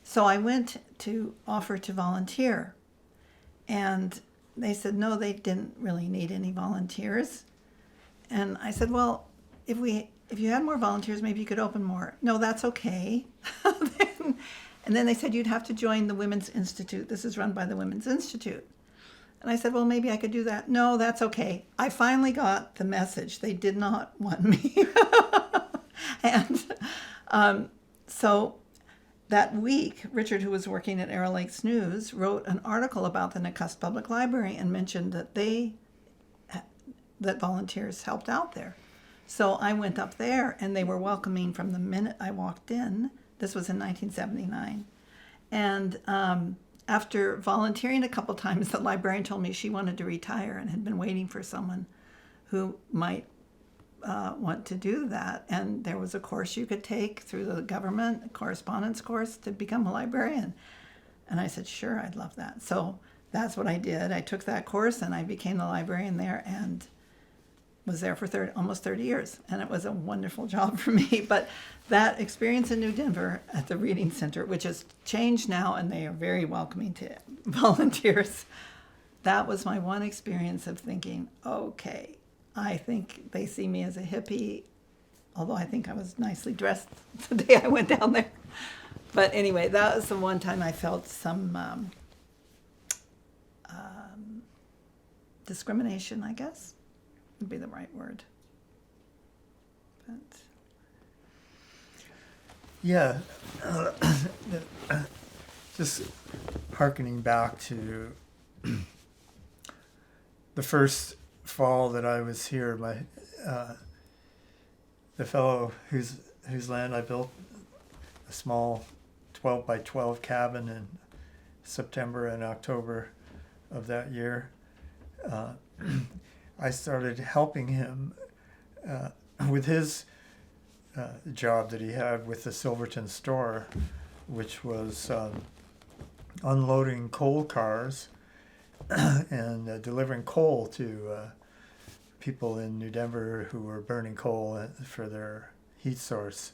So I went to offer to volunteer, and they said no, they didn't really need any volunteers. And I said, well, if you had more volunteers, maybe you could open more. No, that's okay. And then they said you'd have to join the Women's Institute. This is run by the Women's Institute. And I said, well, maybe I could do that. No, that's okay. I finally got the message. They did not want me. And so that week, Richard, who was working at Arrow Lakes News, wrote an article about the Nakusp Public Library and mentioned that that volunteers helped out there. So I went up there, and they were welcoming from the minute I walked in. This was in 1979. And after volunteering a couple times, the librarian told me she wanted to retire and had been waiting for someone who might want to do that. And there was a course you could take through the government, a correspondence course, to become a librarian. And I said, sure, I'd love that. So that's what I did. I took that course, and I became the librarian there, and was there for almost 30 years. And it was a wonderful job for me. But that experience in New Denver at the Reading Center, which has changed now, and they are very welcoming to volunteers, that was my one experience of thinking, okay, I think they see me as a hippie, although I think I was nicely dressed the day I went down there. But anyway, that was the one time I felt some discrimination, I guess would be the right word. But Yeah, just hearkening back to the first fall that I was here, the fellow whose land I built a small 12 by 12 cabin in September and October of that year. I started helping him with his job that he had with the Silverton store, which was unloading coal cars and delivering coal to people in New Denver who were burning coal for their heat source.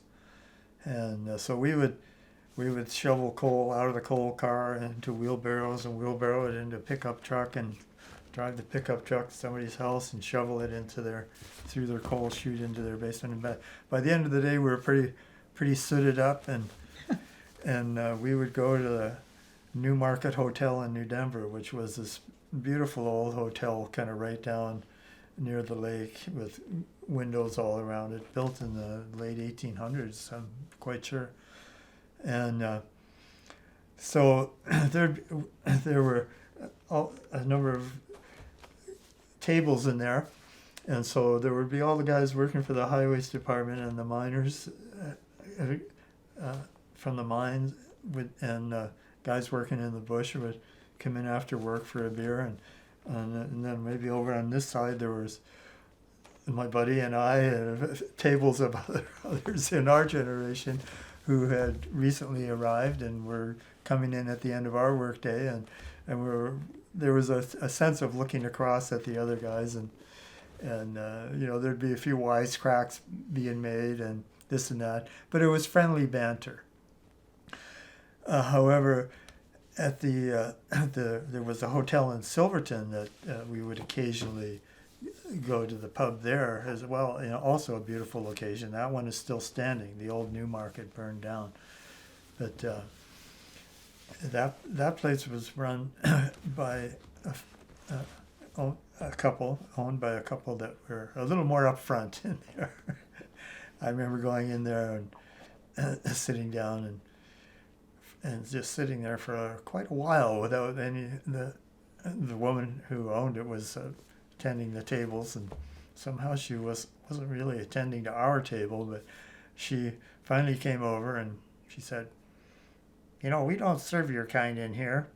And so we would shovel coal out of the coal car into wheelbarrows and wheelbarrow it into a pickup truck and drive the pickup truck to somebody's house and shovel it through their coal chute into their basement. And by the end of the day, we were pretty sooted up, and we would go to the New Market Hotel in New Denver, which was this beautiful old hotel kind of right down near the lake with windows all around it, built in the late 1800s, I'm quite sure. And so there were a number of tables in there, and so there would be all the guys working for the highways department and the miners from the mines, and guys working in the bush would come in after work for a beer, and then maybe over on this side there was my buddy and I, and tables of others in our generation who had recently arrived and were coming in at the end of our workday, and there was a sense of looking across at the other guys, and there'd be a few wisecracks being made and this and that, but it was friendly banter. However, at there was a hotel in Silverton that we would occasionally go to the pub there as well. Also a beautiful location. That one is still standing. The old New Market burned down, but that place was run by a couple, owned by a couple that were a little more upfront in there. I remember going in there and sitting down and and just sitting there for quite a while without any. The woman who owned it was attending the tables, and somehow she wasn't really attending to our table, but she finally came over and she said, "You know, we don't serve your kind in here,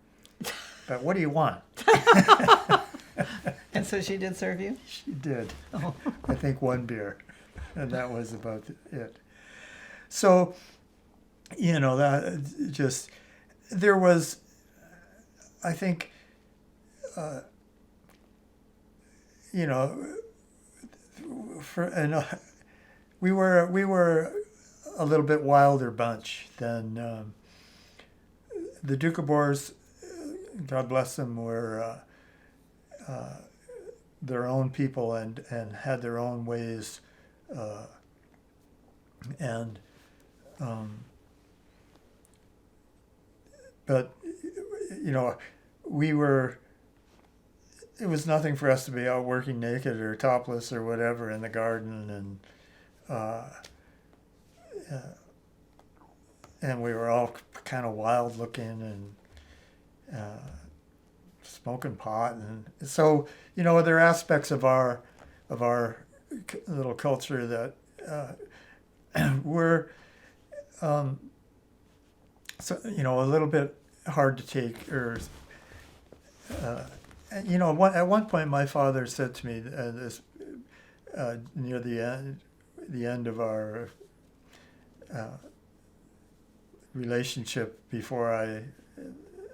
but what do you want?" And so she did serve you? She did. Oh. I think one beer, and that was about it. So, you know, that just, there was, I think, you know, we were a little bit wilder bunch than the Doukhobors. God bless them, were their own people and had their own ways, but you know, it was nothing for us to be out working naked or topless or whatever in the garden, and we were all kind of wild looking and smoking pot, and so, you know, there are aspects of our little culture that were so, you know, a little bit hard to take, or you know, at one point my father said to me, this near the end of our relationship before I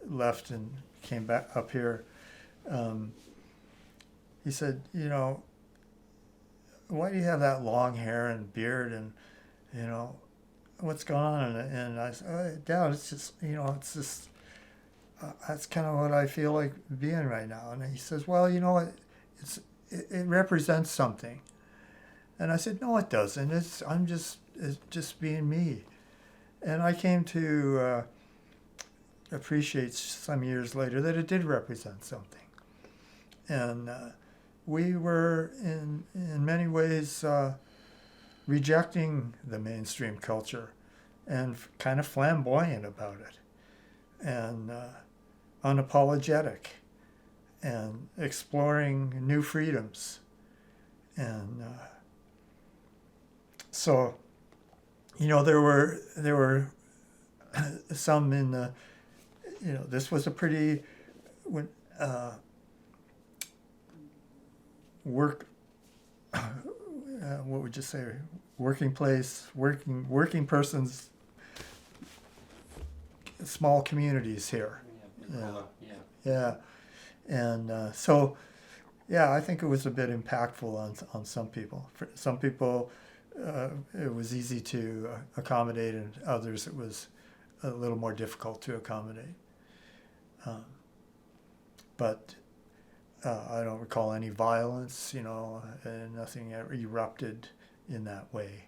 left and came back up here, he said, "You know, why do you have that long hair and beard, and, you know, what's going on?" And I said, "Oh, Dad, it's just, you know, it's just, that's kind of what I feel like being right now." And he says, "Well, you know, it represents something." And I said, "No, it doesn't. It's just being me." And I came to appreciate some years later that it did represent something. And we were in many ways rejecting the mainstream culture and kind of flamboyant about it, and unapologetic, and exploring new freedoms. And so, you know, there were some in the, you know, this was a pretty what would you say, working place, working persons, small communities here. Yeah. And so, yeah, I think it was a bit impactful on some people. For some people, it was easy to accommodate, and others it was a little more difficult to accommodate. But I don't recall any violence, you know, and nothing ever erupted in that way.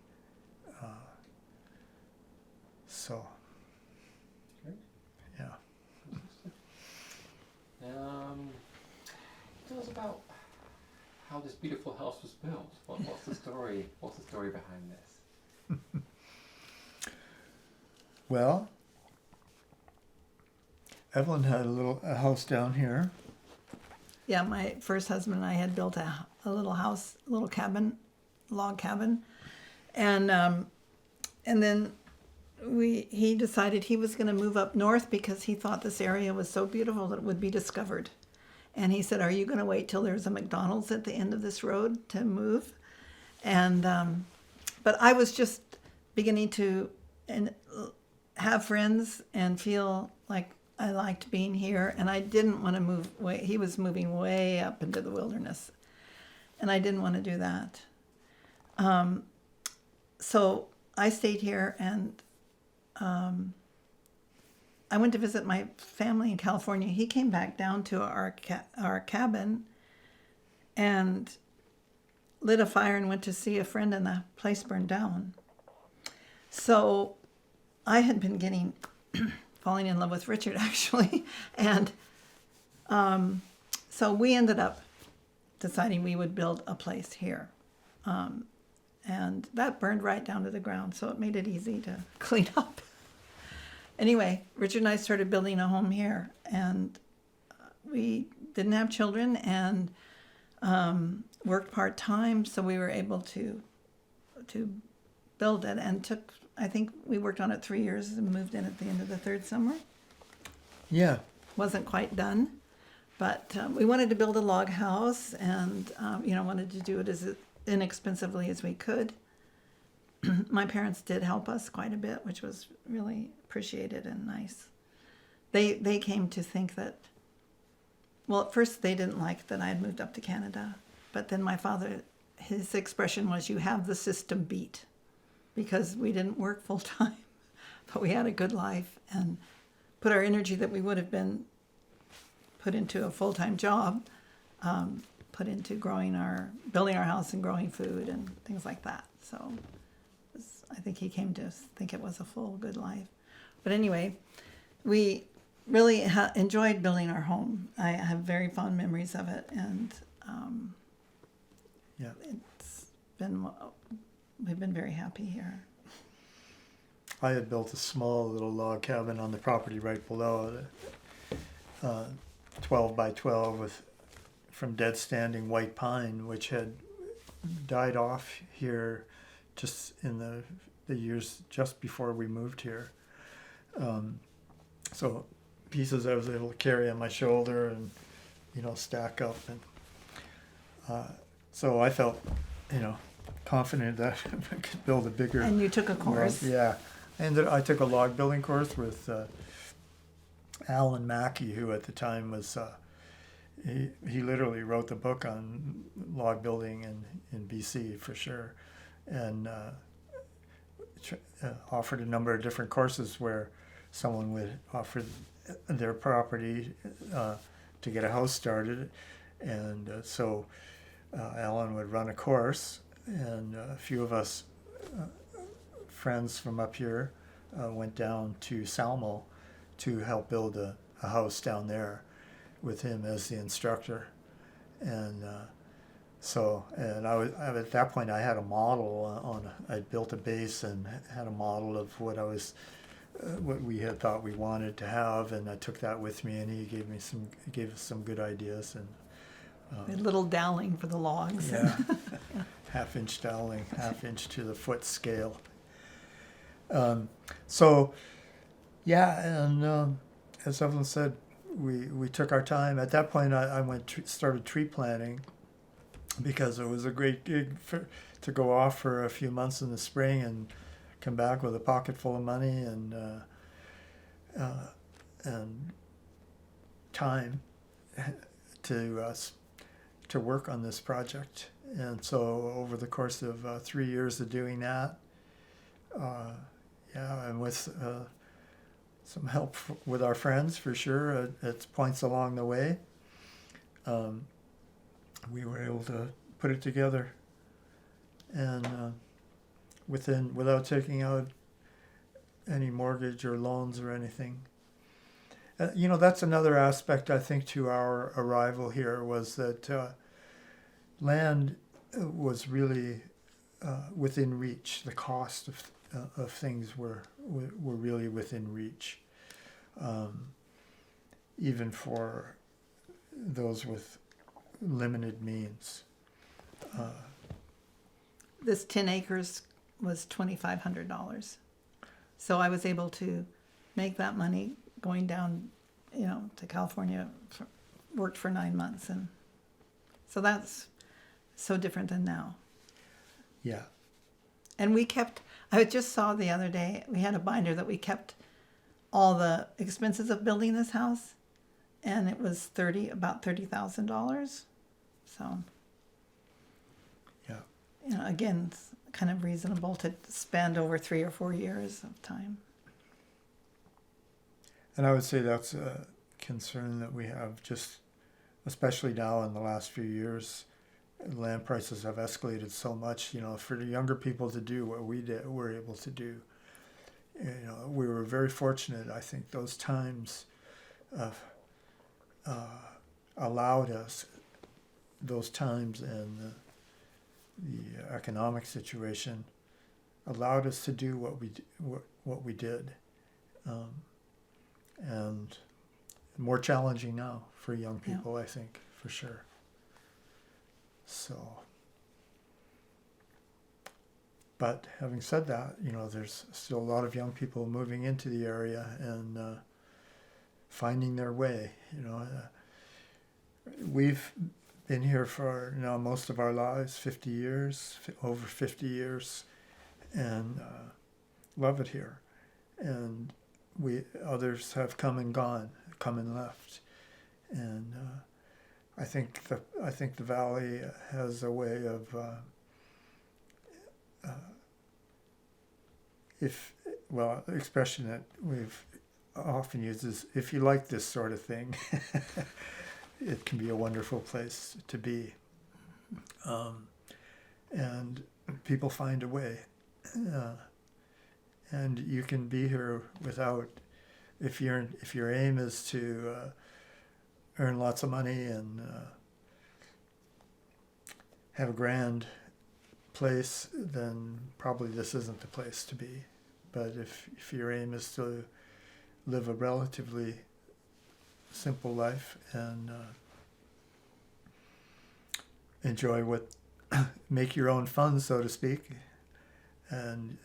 So, yeah. Tell us about how this beautiful house was built. What's the story? What's the story behind this? Well, Evelyn had a house down here. Yeah, my first husband and I had built a little house, a little cabin, log cabin, and then he decided he was going to move up north because he thought this area was so beautiful that it would be discovered. And he said, "Are you going to wait till there's a McDonald's at the end of this road to move?" And but I was just beginning to have friends and feel like I liked being here, and I didn't want to move away. He was moving way up into the wilderness, and I didn't want to do that. So I stayed here, and I went to visit my family in California. He came back down to our cabin and lit a fire and went to see a friend, and the place burned down. So I had been falling in love with Richard, actually. And so we ended up deciding we would build a place here. And that burned right down to the ground, so it made it easy to clean up. Anyway, Richard and I started building a home here, and we didn't have children and worked part-time, so we were able to build it, and I think we worked on it 3 years and moved in at the end of the third summer. Yeah. Wasn't quite done, but we wanted to build a log house, and wanted to do it as inexpensively as we could. My parents did help us quite a bit, which was really appreciated and nice. They came to think that, well, at first they didn't like that I had moved up to Canada, but then my father, his expression was, "You have the system beat," because we didn't work full time, but we had a good life and put our energy that we would have been put into a full-time job, put into building our house and growing food and things like that. So I think he came to think it was a full, good life. But anyway, we really enjoyed building our home. I have very fond memories of it, and Yeah. we've been very happy here. I had built a small little log cabin on the property right below, 12 by 12 from dead standing white pine, which had died off here just in the years just before we moved here. So pieces I was able to carry on my shoulder and, stack up. And so I felt, confident that I could build a bigger. And you took a course. Yeah. And I took a log building course with Alan Mackey, who at the time was, he literally wrote the book on log building in BC for sure. And offered a number of different courses where someone would offer their property to get a house started. And so Alan would run a course, and a few of us friends from up here went down to Salmo to help build a house down there with him as the instructor. And at that point I had a model I'd built a base and had a model of what we had thought we wanted to have, and I took that with me, and he gave us some good ideas. And A little doweling for the logs. yeah, half-inch doweling, half-inch to the foot scale. As Evelyn said, we took our time. At that point, I started tree planting, because it was a great gig to go off for a few months in the spring and come back with a pocket full of money and time to work on this project. And so over the course of 3 years of doing that, and with some help with our friends for sure at points along the way, we were able to put it together, and without taking out any mortgage or loans or anything. That's another aspect, I think, to our arrival here, was that land was really within reach. The cost of things were really within reach, even for those with limited means. This 10 acres was $2,500. So I was able to make that money going down, to California, worked for 9 months. And so that's so different than now. Yeah. And I just saw the other day, we had a binder that we kept all the expenses of building this house, and it was about $30,000. So, yeah. Again, it's kind of reasonable to spend over 3 or 4 years of time. And I would say that's a concern that we have, just especially now in the last few years. Land prices have escalated so much, for the younger people to do what we're able to do. We were very fortunate. I think those times allowed us, those times and the economic situation allowed us to do what we did. and more challenging now for young people, I think, for sure. So, but having said that, there's still a lot of young people moving into the area and finding their way. We've been here for most of our lives, 50 years, over 50 years, and love it here. And others have come and gone, come and left, and I think the valley has a way of the expression that we've often used is, if you like this sort of thing, it can be a wonderful place to be, and people find a way. And you can be here without, if your aim is to earn lots of money and have a grand place, then probably this isn't the place to be. But if your aim is to live a relatively simple life and enjoy make your own fun, so to speak, and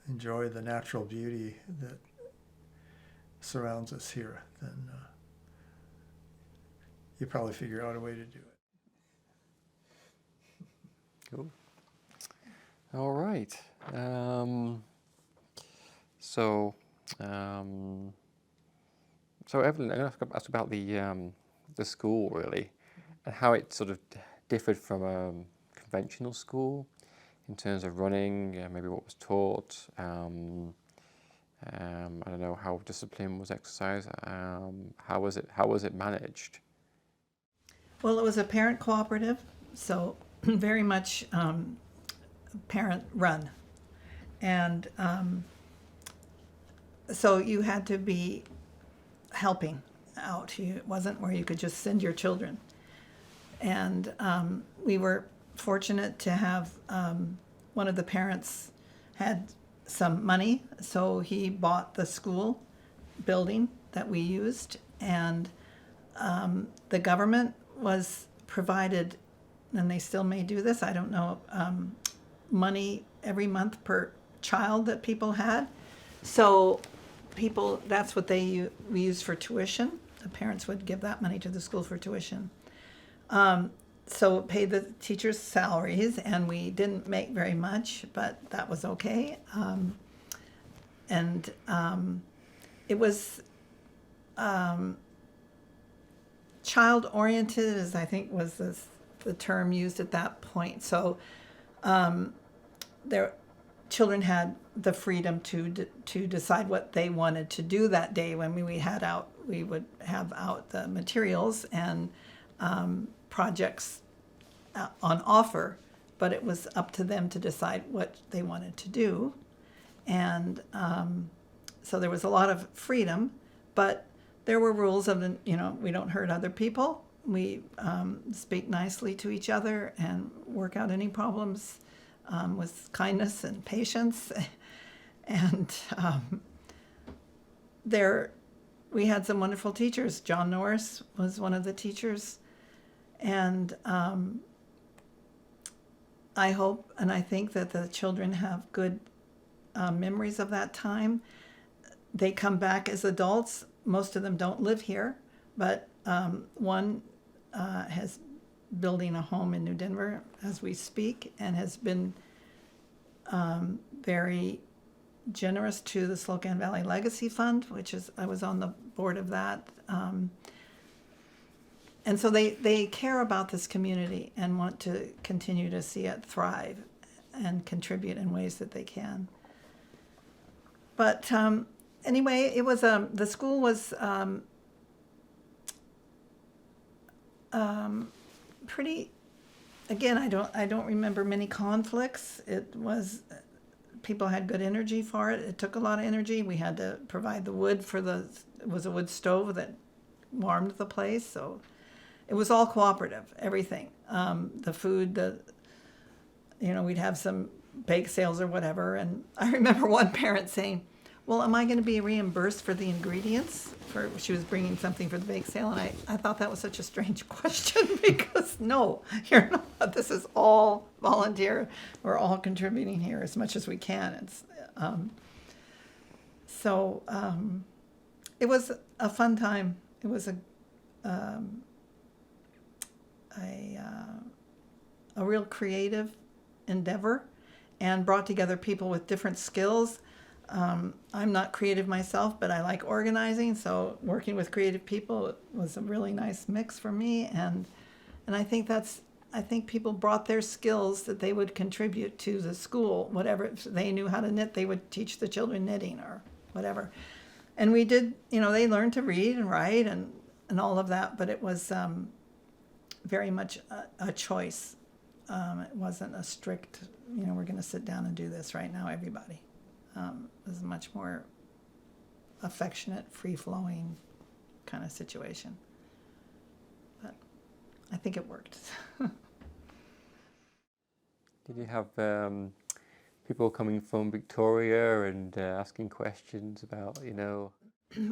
enjoy the natural beauty that surrounds us here, then you probably figure out a way to do it. Cool. All right. So Evelyn, I'm going to ask about the school, really, and how it sort of differed from a conventional school in terms of running, maybe what was taught. I don't know how discipline was exercised. How was it managed? Well, it was a parent cooperative, so very much parent run, and so you had to be helping out. It wasn't where you could just send your children. And we were fortunate to have one of the parents had some money, so he bought the school building that we used, and the government was provided, and they still may do this, I don't know, money every month per child that people had. So that's what we used for tuition. The parents would give that money to the school for tuition. So it paid the teachers' salaries, and we didn't make very much, but that was okay. It was child-oriented, as I think was the term used at that point. So children had the freedom to decide what they wanted to do that day. When we would have out the materials and projects on offer, but it was up to them to decide what they wanted to do. And so there was a lot of freedom, but there were rules of, we don't hurt other people. We speak nicely to each other and work out any problems with kindness and patience. And we had some wonderful teachers. John Norris was one of the teachers. And I hope and I think that the children have good memories of that time. They come back as adults. Most of them don't live here, but one has building a home in New Denver as we speak, and has been very generous to the Slocan Valley Legacy Fund, I was on the board of that. And so they care about this community and want to continue to see it thrive and contribute in ways that they can. But anyway, it was the school was pretty. Again, I don't remember many conflicts. It was people had good energy for it. It took a lot of energy. We had to provide the wood it was a wood stove that warmed the place, so it was all cooperative. Everything, the food, we'd have some bake sales or whatever. And I remember one parent saying, well, am I going to be reimbursed for the ingredients? She was bringing something for the bake sale, and I thought that was such a strange question because no, you're not. This is all volunteer. We're all contributing here as much as we can. It was a fun time. It was a real creative endeavor and brought together people with different skills. I'm not creative myself, but I like organizing, so working with creative people was a really nice mix for me, and I think people brought their skills that they would contribute to the school. Whatever, if they knew how to knit, they would teach the children knitting or whatever. And we did, they learned to read and write and all of that, but it was very much a choice. It wasn't a strict, we're going to sit down and do this right now, everybody. It was a much more affectionate, free-flowing kind of situation. But I think it worked. Did you have people coming from Victoria and asking questions about,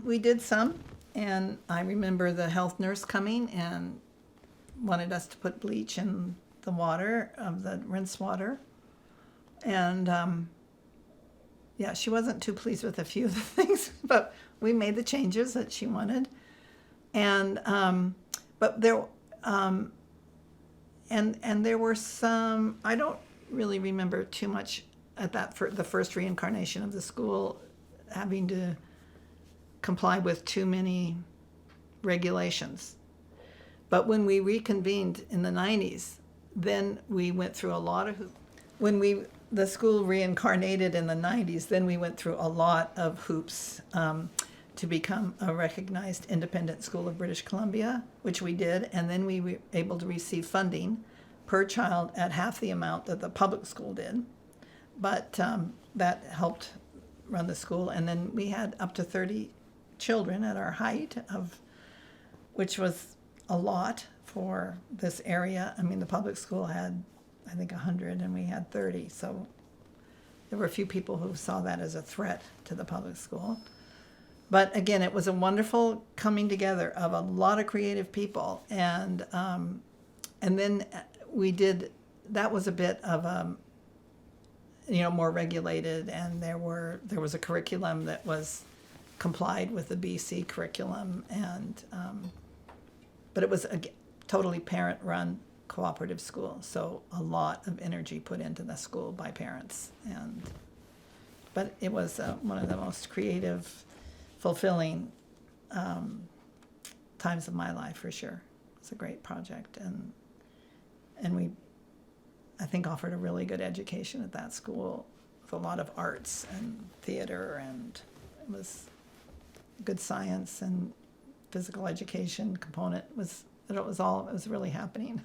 We did some, and I remember the health nurse coming and wanted us to put bleach in the water, of the rinse water. And yeah, she wasn't too pleased with a few of the things, but we made the changes that she wanted. And but there and there were some, I don't really remember too much at that for the first reincarnation of the school having to comply with too many regulations. But when we reconvened in the 90s, then we went through a lot of, the school reincarnated in the 90s, then we went through a lot of hoops to become a recognized independent school of British Columbia, which we did, and then we were able to receive funding per child at half the amount that the public school did. But that helped run the school, and then we had up to 30 children at our height, which was a lot for this area. I mean, the public school had, I think, 100, and we had 30. So there were a few people who saw that as a threat to the public school. But again, it was a wonderful coming together of a lot of creative people. And then we did, that was a bit of more regulated, and there was a curriculum that was complied with the BC curriculum, and but it was a totally parent-run cooperative school, so a lot of energy put into the school by parents, but it was one of the most creative, fulfilling times of my life for sure. It's a great project, and we, I think, offered a really good education at that school with a lot of arts and theater, and it was good science and physical education component. It was really happening.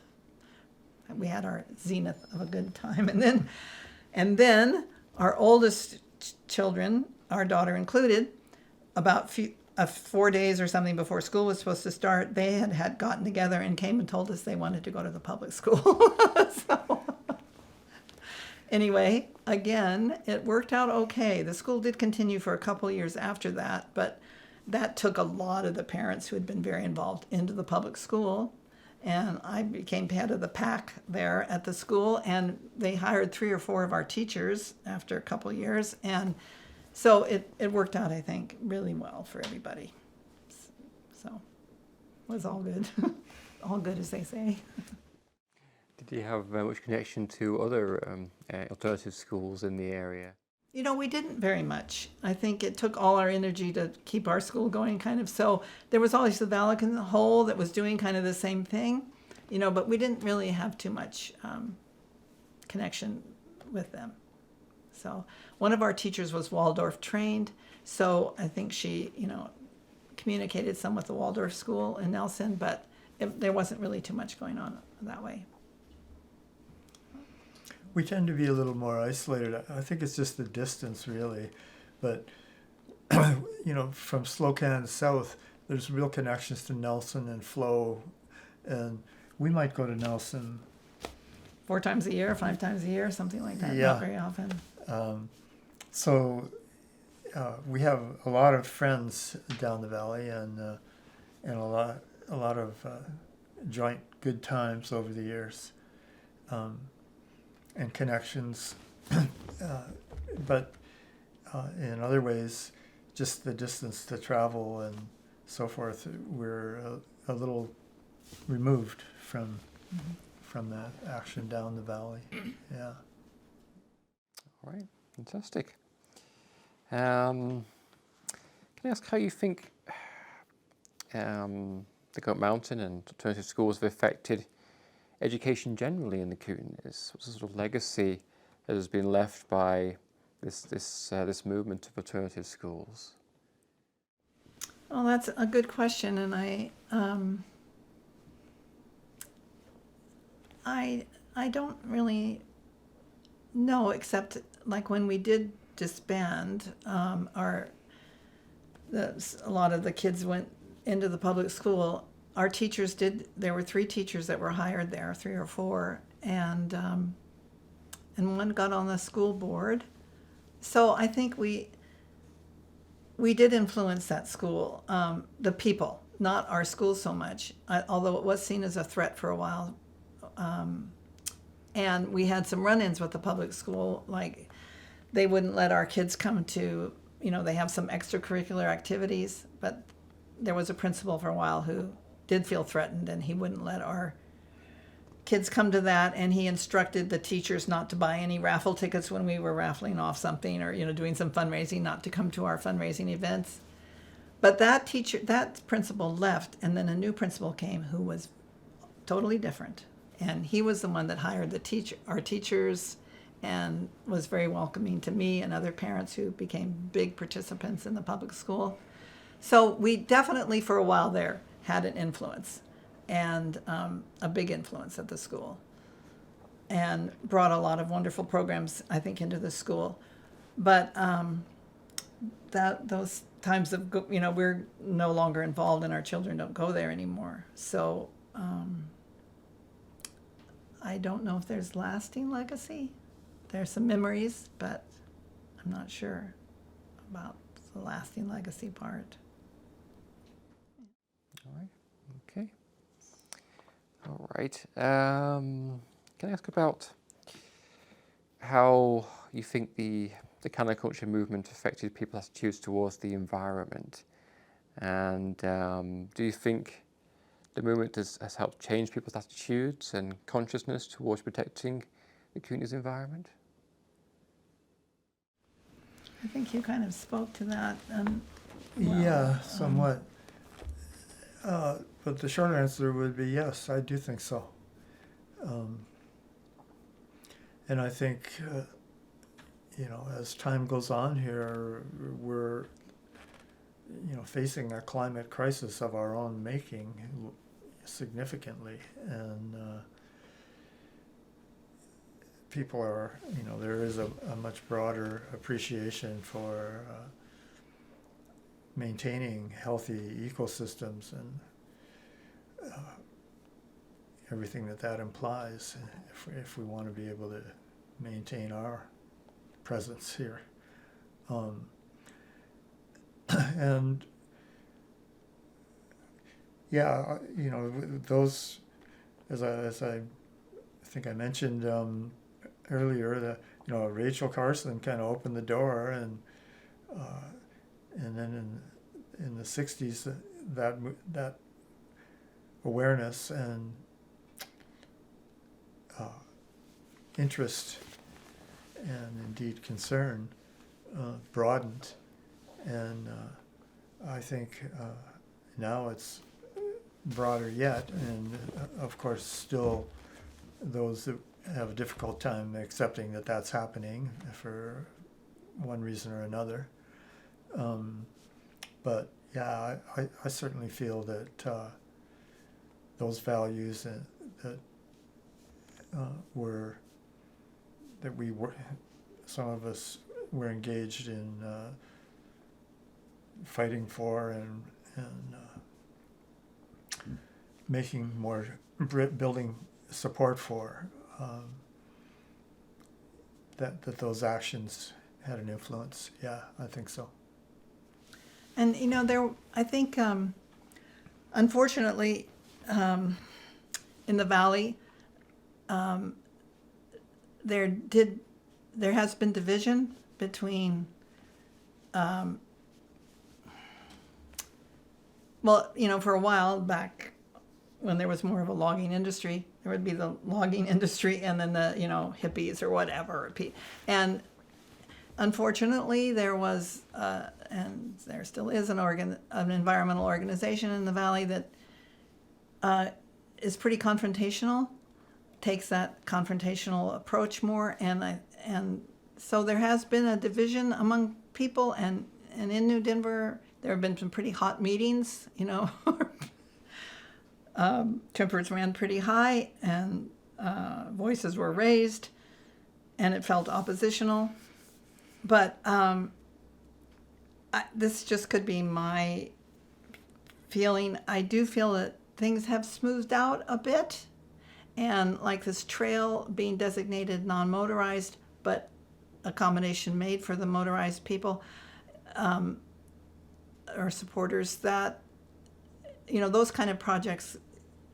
We had our zenith of a good time, and then our oldest children, our daughter included, about 4 days or something before school was supposed to start, they had gotten together and came and told us they wanted to go to the public school. So anyway, again, it worked out okay. The school did continue for a couple of years after that, but that took a lot of the parents who had been very involved into the public school. And I became head of the pack there at the school, and they hired 3 or 4 of our teachers after a couple of years. And so it worked out, I think, really well for everybody. So it was all good. All good, as they say. Did you have much connection to other alternative schools in the area? We didn't very much. I think it took all our energy to keep our school going, kind of. So there was always the Valican Hole that was doing kind of the same thing, but we didn't really have too much connection with them. So one of our teachers was Waldorf trained, so I think she, communicated some with the Waldorf school in Nelson, but there wasn't really too much going on that way. We tend to be a little more isolated. I think it's just the distance, really. But, from Slocan south, there's real connections to Nelson and Flow. And we might go to Nelson 4 times a year, 5 times a year, something like that. Yeah. Not very often. So we have a lot of friends down the valley, and a lot of joint good times over the years, and connections. But in other ways, just the distance to travel and so forth, we're a little removed from that action down the valley. Yeah. All right, fantastic. Can I ask how you think the Goat Mountain and alternative schools have affected education generally in the Kootenays? What's the sort of legacy that has been left by this movement of alternative schools? Well, that's a good question, and I don't really know, except like when we did disband, a lot of the kids went into the public school. Our teachers did. There were 3 teachers that were hired there, 3 or 4, and one got on the school board. So I think we did influence that school, the people, not our school so much, although it was seen as a threat for a while. And we had some run-ins with the public school, like they wouldn't let our kids come to, they have some extracurricular activities, but there was a principal for a while who did feel threatened, and he wouldn't let our kids come to that, and he instructed the teachers not to buy any raffle tickets when we were raffling off something or doing some fundraising, not to come to our fundraising events. But that principal left, and then a new principal came who was totally different, and he was the one that hired our teachers, and was very welcoming to me and other parents who became big participants in the public school. So we definitely for a while there had an influence, and a big influence at the school, and brought a lot of wonderful programs, I think, into the school. But those times of, we're no longer involved, and our children don't go there anymore. So I don't know if there's lasting legacy. There's some memories, but I'm not sure about the lasting legacy part. All right. Okay. All right. Can I ask about how you think the counterculture movement affected people's attitudes towards the environment? And do you think the movement has helped change people's attitudes and consciousness towards protecting the Kootenays environment? I think you kind of spoke to that. Yeah, somewhat. But the short answer would be yes, I do think so. And I think, as time goes on here, we're, facing a climate crisis of our own making significantly. And people are, there is a much broader appreciation for maintaining healthy ecosystems and everything that implies, if we want to be able to maintain our presence here. And yeah, those, as I think I mentioned earlier, that Rachel Carson kind of opened the door, and then in the 60s, that awareness and interest and indeed concern broadened, and I think now it's broader yet, and of course still those that have a difficult time accepting that that's happening for one reason or another. But yeah, I certainly feel that those values that we were, some of us were engaged in fighting for and making more, building support for, that those actions had an influence. Yeah, I think so. And I think, unfortunately, in the valley, there has been division between, for a while back, when there was more of a logging industry, there would be the logging industry and then the hippies or whatever, and unfortunately, there was, and there still is, an environmental organization in the valley that is pretty confrontational, takes that confrontational approach more, and so there has been a division among people, and in New Denver, there have been some pretty hot meetings, tempers ran pretty high, and voices were raised, and it felt oppositional. But this just could be my feeling. I do feel that things have smoothed out a bit, and like this trail being designated non-motorized, but accommodation made for the motorized people or supporters, that those kind of projects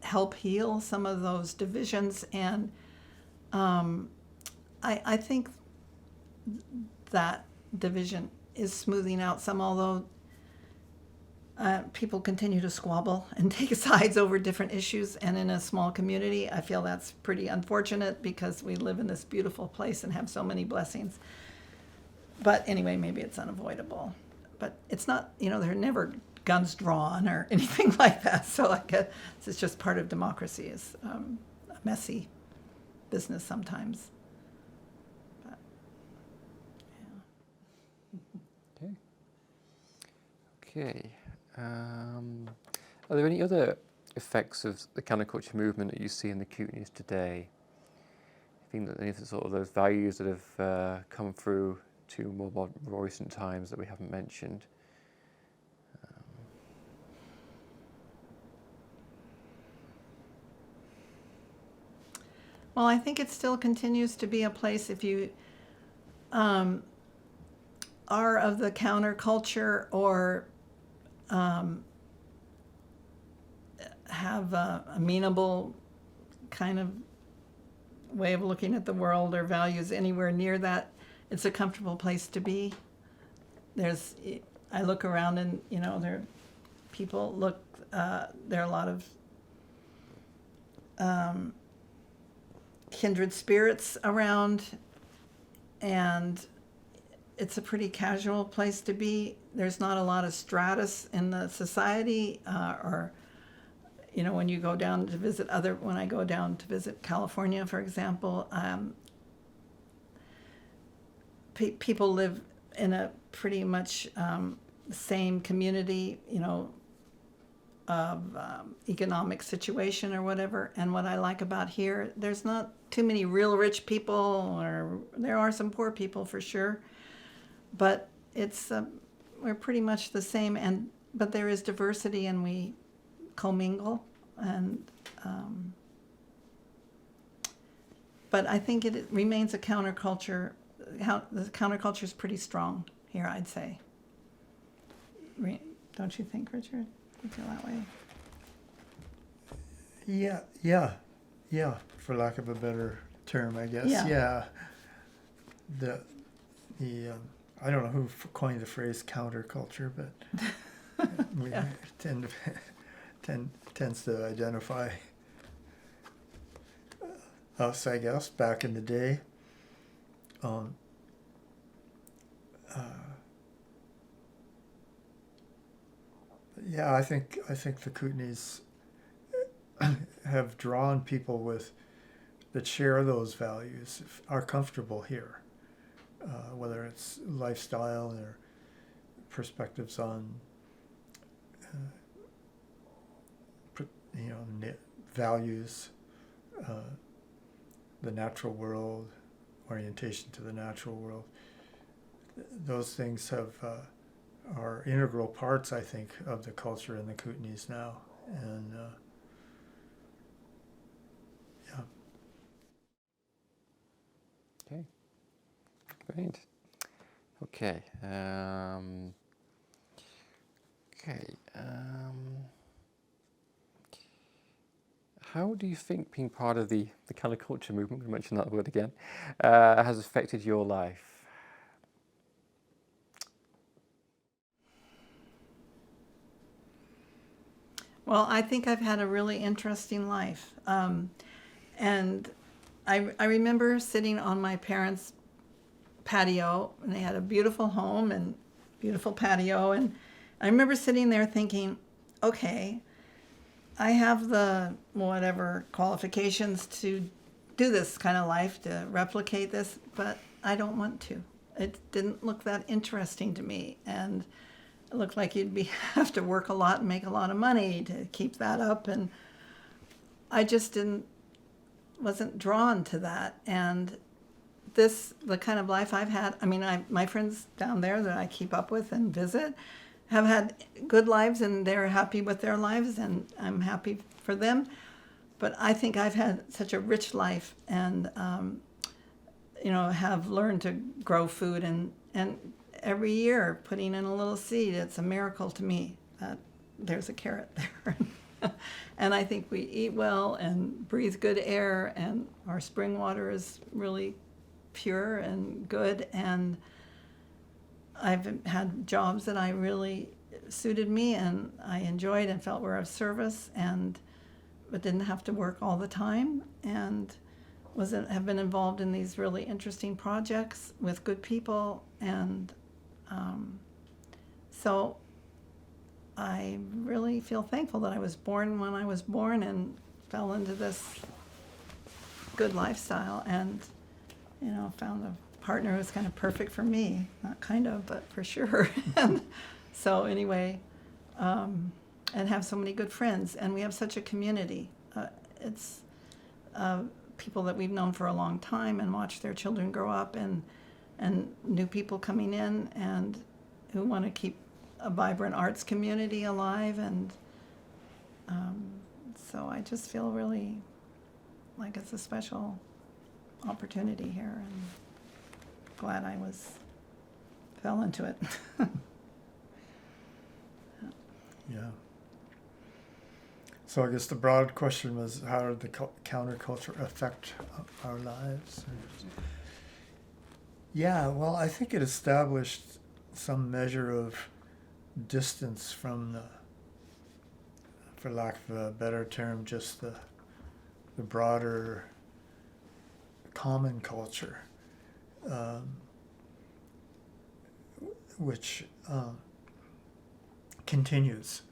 help heal some of those divisions, and I think that division is smoothing out some, although people continue to squabble and take sides over different issues. And in a small community, I feel that's pretty unfortunate because we live in this beautiful place and have so many blessings. But anyway, maybe it's unavoidable. But it's not, there are never guns drawn or anything like that. So I guess it's just part of democracy. Is a messy business sometimes. Okay. Are there any other effects of the counterculture movement that you see in the Kootenays today? I think that any of the sort of those values that have come through to more recent times that we haven't mentioned? Well, I think it still continues to be a place, if you are of the counterculture or have a amenable kind of way of looking at the world or values anywhere near that, it's a comfortable place to be. I look around and, there are people there are a lot of kindred spirits around, and it's a pretty casual place to be. There's not a lot of stratus in the society, when you go down to visit when I go down to visit California, for example, people live in a pretty much same community, of economic situation or whatever. And what I like about here, there's not too many real rich people, or there are some poor people for sure, but we're pretty much the same. But there is diversity, and we commingle, and but I think it remains a counterculture. The counterculture is pretty strong here, I'd say. Don't you think, Richard? You feel that way? Yeah. For lack of a better term, I guess. Yeah. The I don't know who coined the phrase counterculture, but we tends to identify us, I guess, back in the day. Yeah, I think the Kootenays have drawn people that share those values, are comfortable here, whether it's lifestyle or perspectives on values, the natural world, orientation to the natural world. Those things are integral parts, I think, of the culture in the Kootenays now, and yeah. Okay, great. Okay. Okay. How do you think being part of the counterculture movement, we mentioned that word again, has affected your life? Well, I think I've had a really interesting life. And I remember sitting on my parents' patio, and they had a beautiful home and beautiful patio. And I remember sitting there thinking, okay, I have the whatever qualifications to do this kind of life, to replicate this, but I don't want to. It didn't look that interesting to me. And it looked like have to work a lot and make a lot of money to keep that up. And I just wasn't drawn to that. And the kind of life I've had, I mean, my friends down there that I keep up with and visit have had good lives, and they're happy with their lives, and I'm happy for them. But I think I've had such a rich life, and have learned to grow food, and every year putting in a little seed, it's a miracle to me that there's a carrot there. And I think we eat well and breathe good air, and our spring water is really pure and good, and I've had jobs that I really suited me and I enjoyed and felt were of service, but didn't have to work all the time, and have been involved in these really interesting projects with good people, and so I really feel thankful that I was born when I was born and fell into this good lifestyle, and found a partner who's kind of perfect for me. Not kind of, but for sure. And so anyway, and have so many good friends, and we have such a community. It's people that we've known for a long time and watched their children grow up, and new people coming in and who want to keep a vibrant arts community alive. And so I just feel really like it's a special opportunity here, and glad I fell into it. Yeah. So I guess the broad question was, how did the counterculture affect our lives? Yeah, well, I think it established some measure of distance from for lack of a better term, just the broader common culture, which continues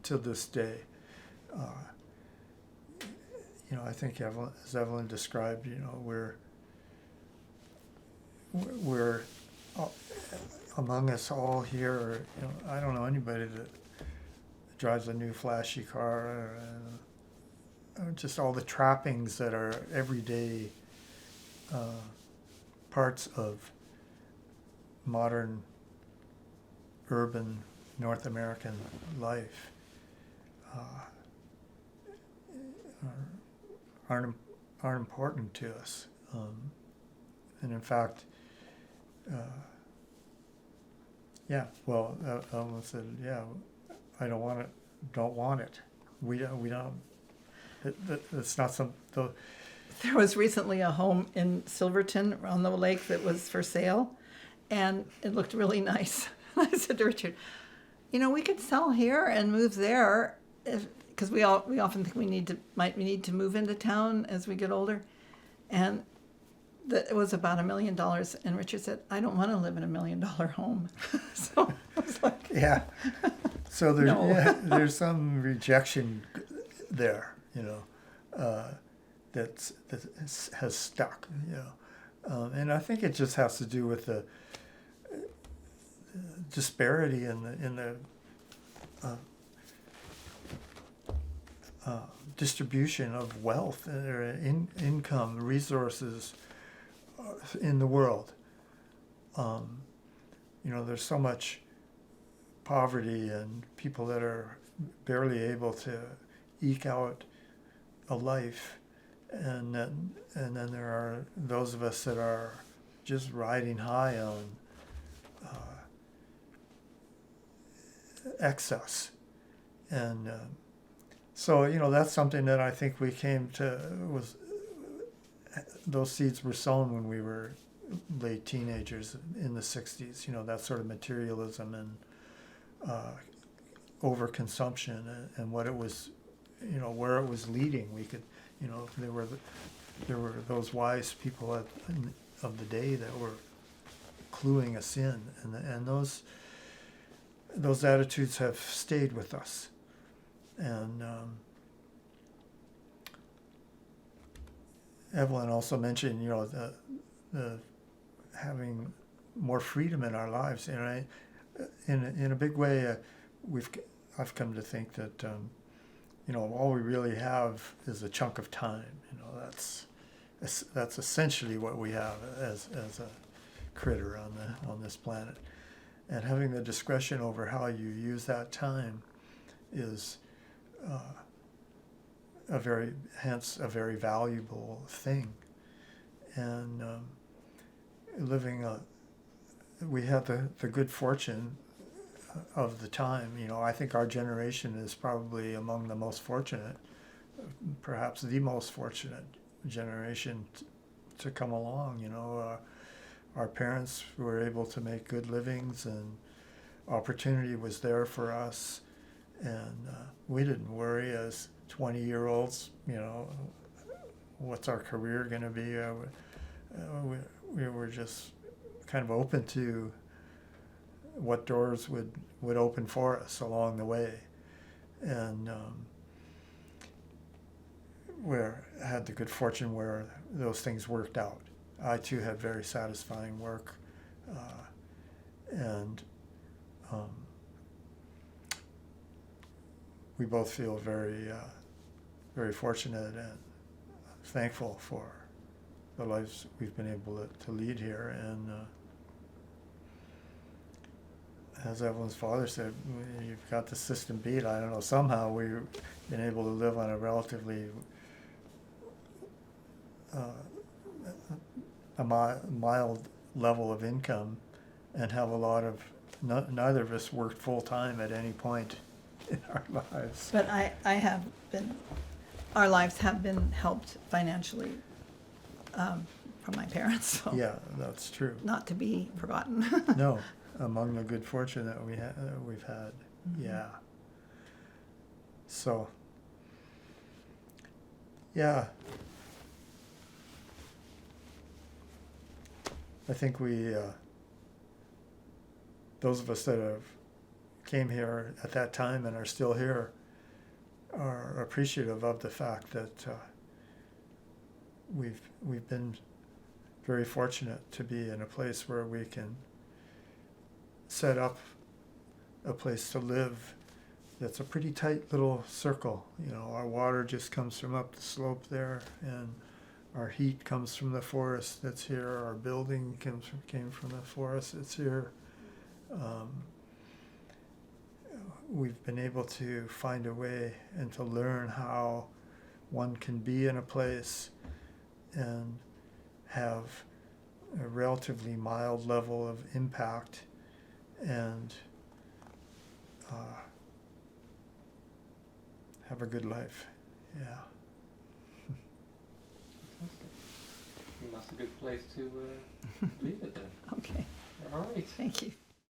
to this day. I think as Evelyn described, we're among us all here. I don't know anybody that drives a new flashy car, or just all the trappings that are everyday parts of modern urban North American life aren't important to us, and in fact, Ellen said, I don't want it. We don't. It's not some. There was recently a home in Silverton on the lake that was for sale, and it looked really nice. I said to Richard, we could sell here and move there, because we often think we might need to move into town as we get older, and it was about $1 million. And Richard said, I don't want to live in $1 million home. So I was like, yeah. So there's no. There's some rejection there, that has stuck, and I think it just has to do with the disparity in the distribution of wealth or income, resources in the world. There's so much poverty and people that are barely able to eke out a life, and then there are those of us that are just riding high on excess. And so, you know, that's something that I think we came to, was those seeds were sown when we were late teenagers in the 60s, you know, that sort of materialism and overconsumption and what it was, you know, where it was leading. We could, you know, there were those wise people of the day that were cluing us in, and those attitudes have stayed with us. And Evelyn also mentioned, you know, the having more freedom in our lives, and in a big way, I've come to think that you know, all we really have is a chunk of time. You know, that's essentially what we have as a critter on this planet, and having the discretion over how you use that time is hence a very valuable thing. And we had the good fortune of the time. You know, I think our generation is probably among the most fortunate, perhaps the most fortunate generation to come along. You know, our parents were able to make good livings, and opportunity was there for us, and we didn't worry as 20-year-olds, you know, what's our career going to be. We were just kind of open to what doors would open for us along the way. And had the good fortune where those things worked out. I too had very satisfying work, and we both feel very, very fortunate and thankful for the lives we've been able to lead here. And as Evelyn's father said, you've got the system beat. I don't know, somehow we've been able to live on a relatively a mild level of income and have a lot of, neither of us worked full time at any point in our lives. But our lives have been helped financially from my parents. So Yeah, that's true. not to be forgotten. No, among the good fortune that we've had, Mm-hmm. yeah. So, yeah. I think those of us that have came here at that time and are still here are appreciative of the fact that we've been very fortunate to be in a place where we can set up a place to live that's a pretty tight little circle. You know, our water just comes from up the slope there, and our heat comes from the forest that's here. Our building came from the forest that's here. We've been able to find a way and to learn how one can be in a place and have a relatively mild level of impact and have a good life. Yeah. That's a good place to leave it then. Okay, All right. thank you.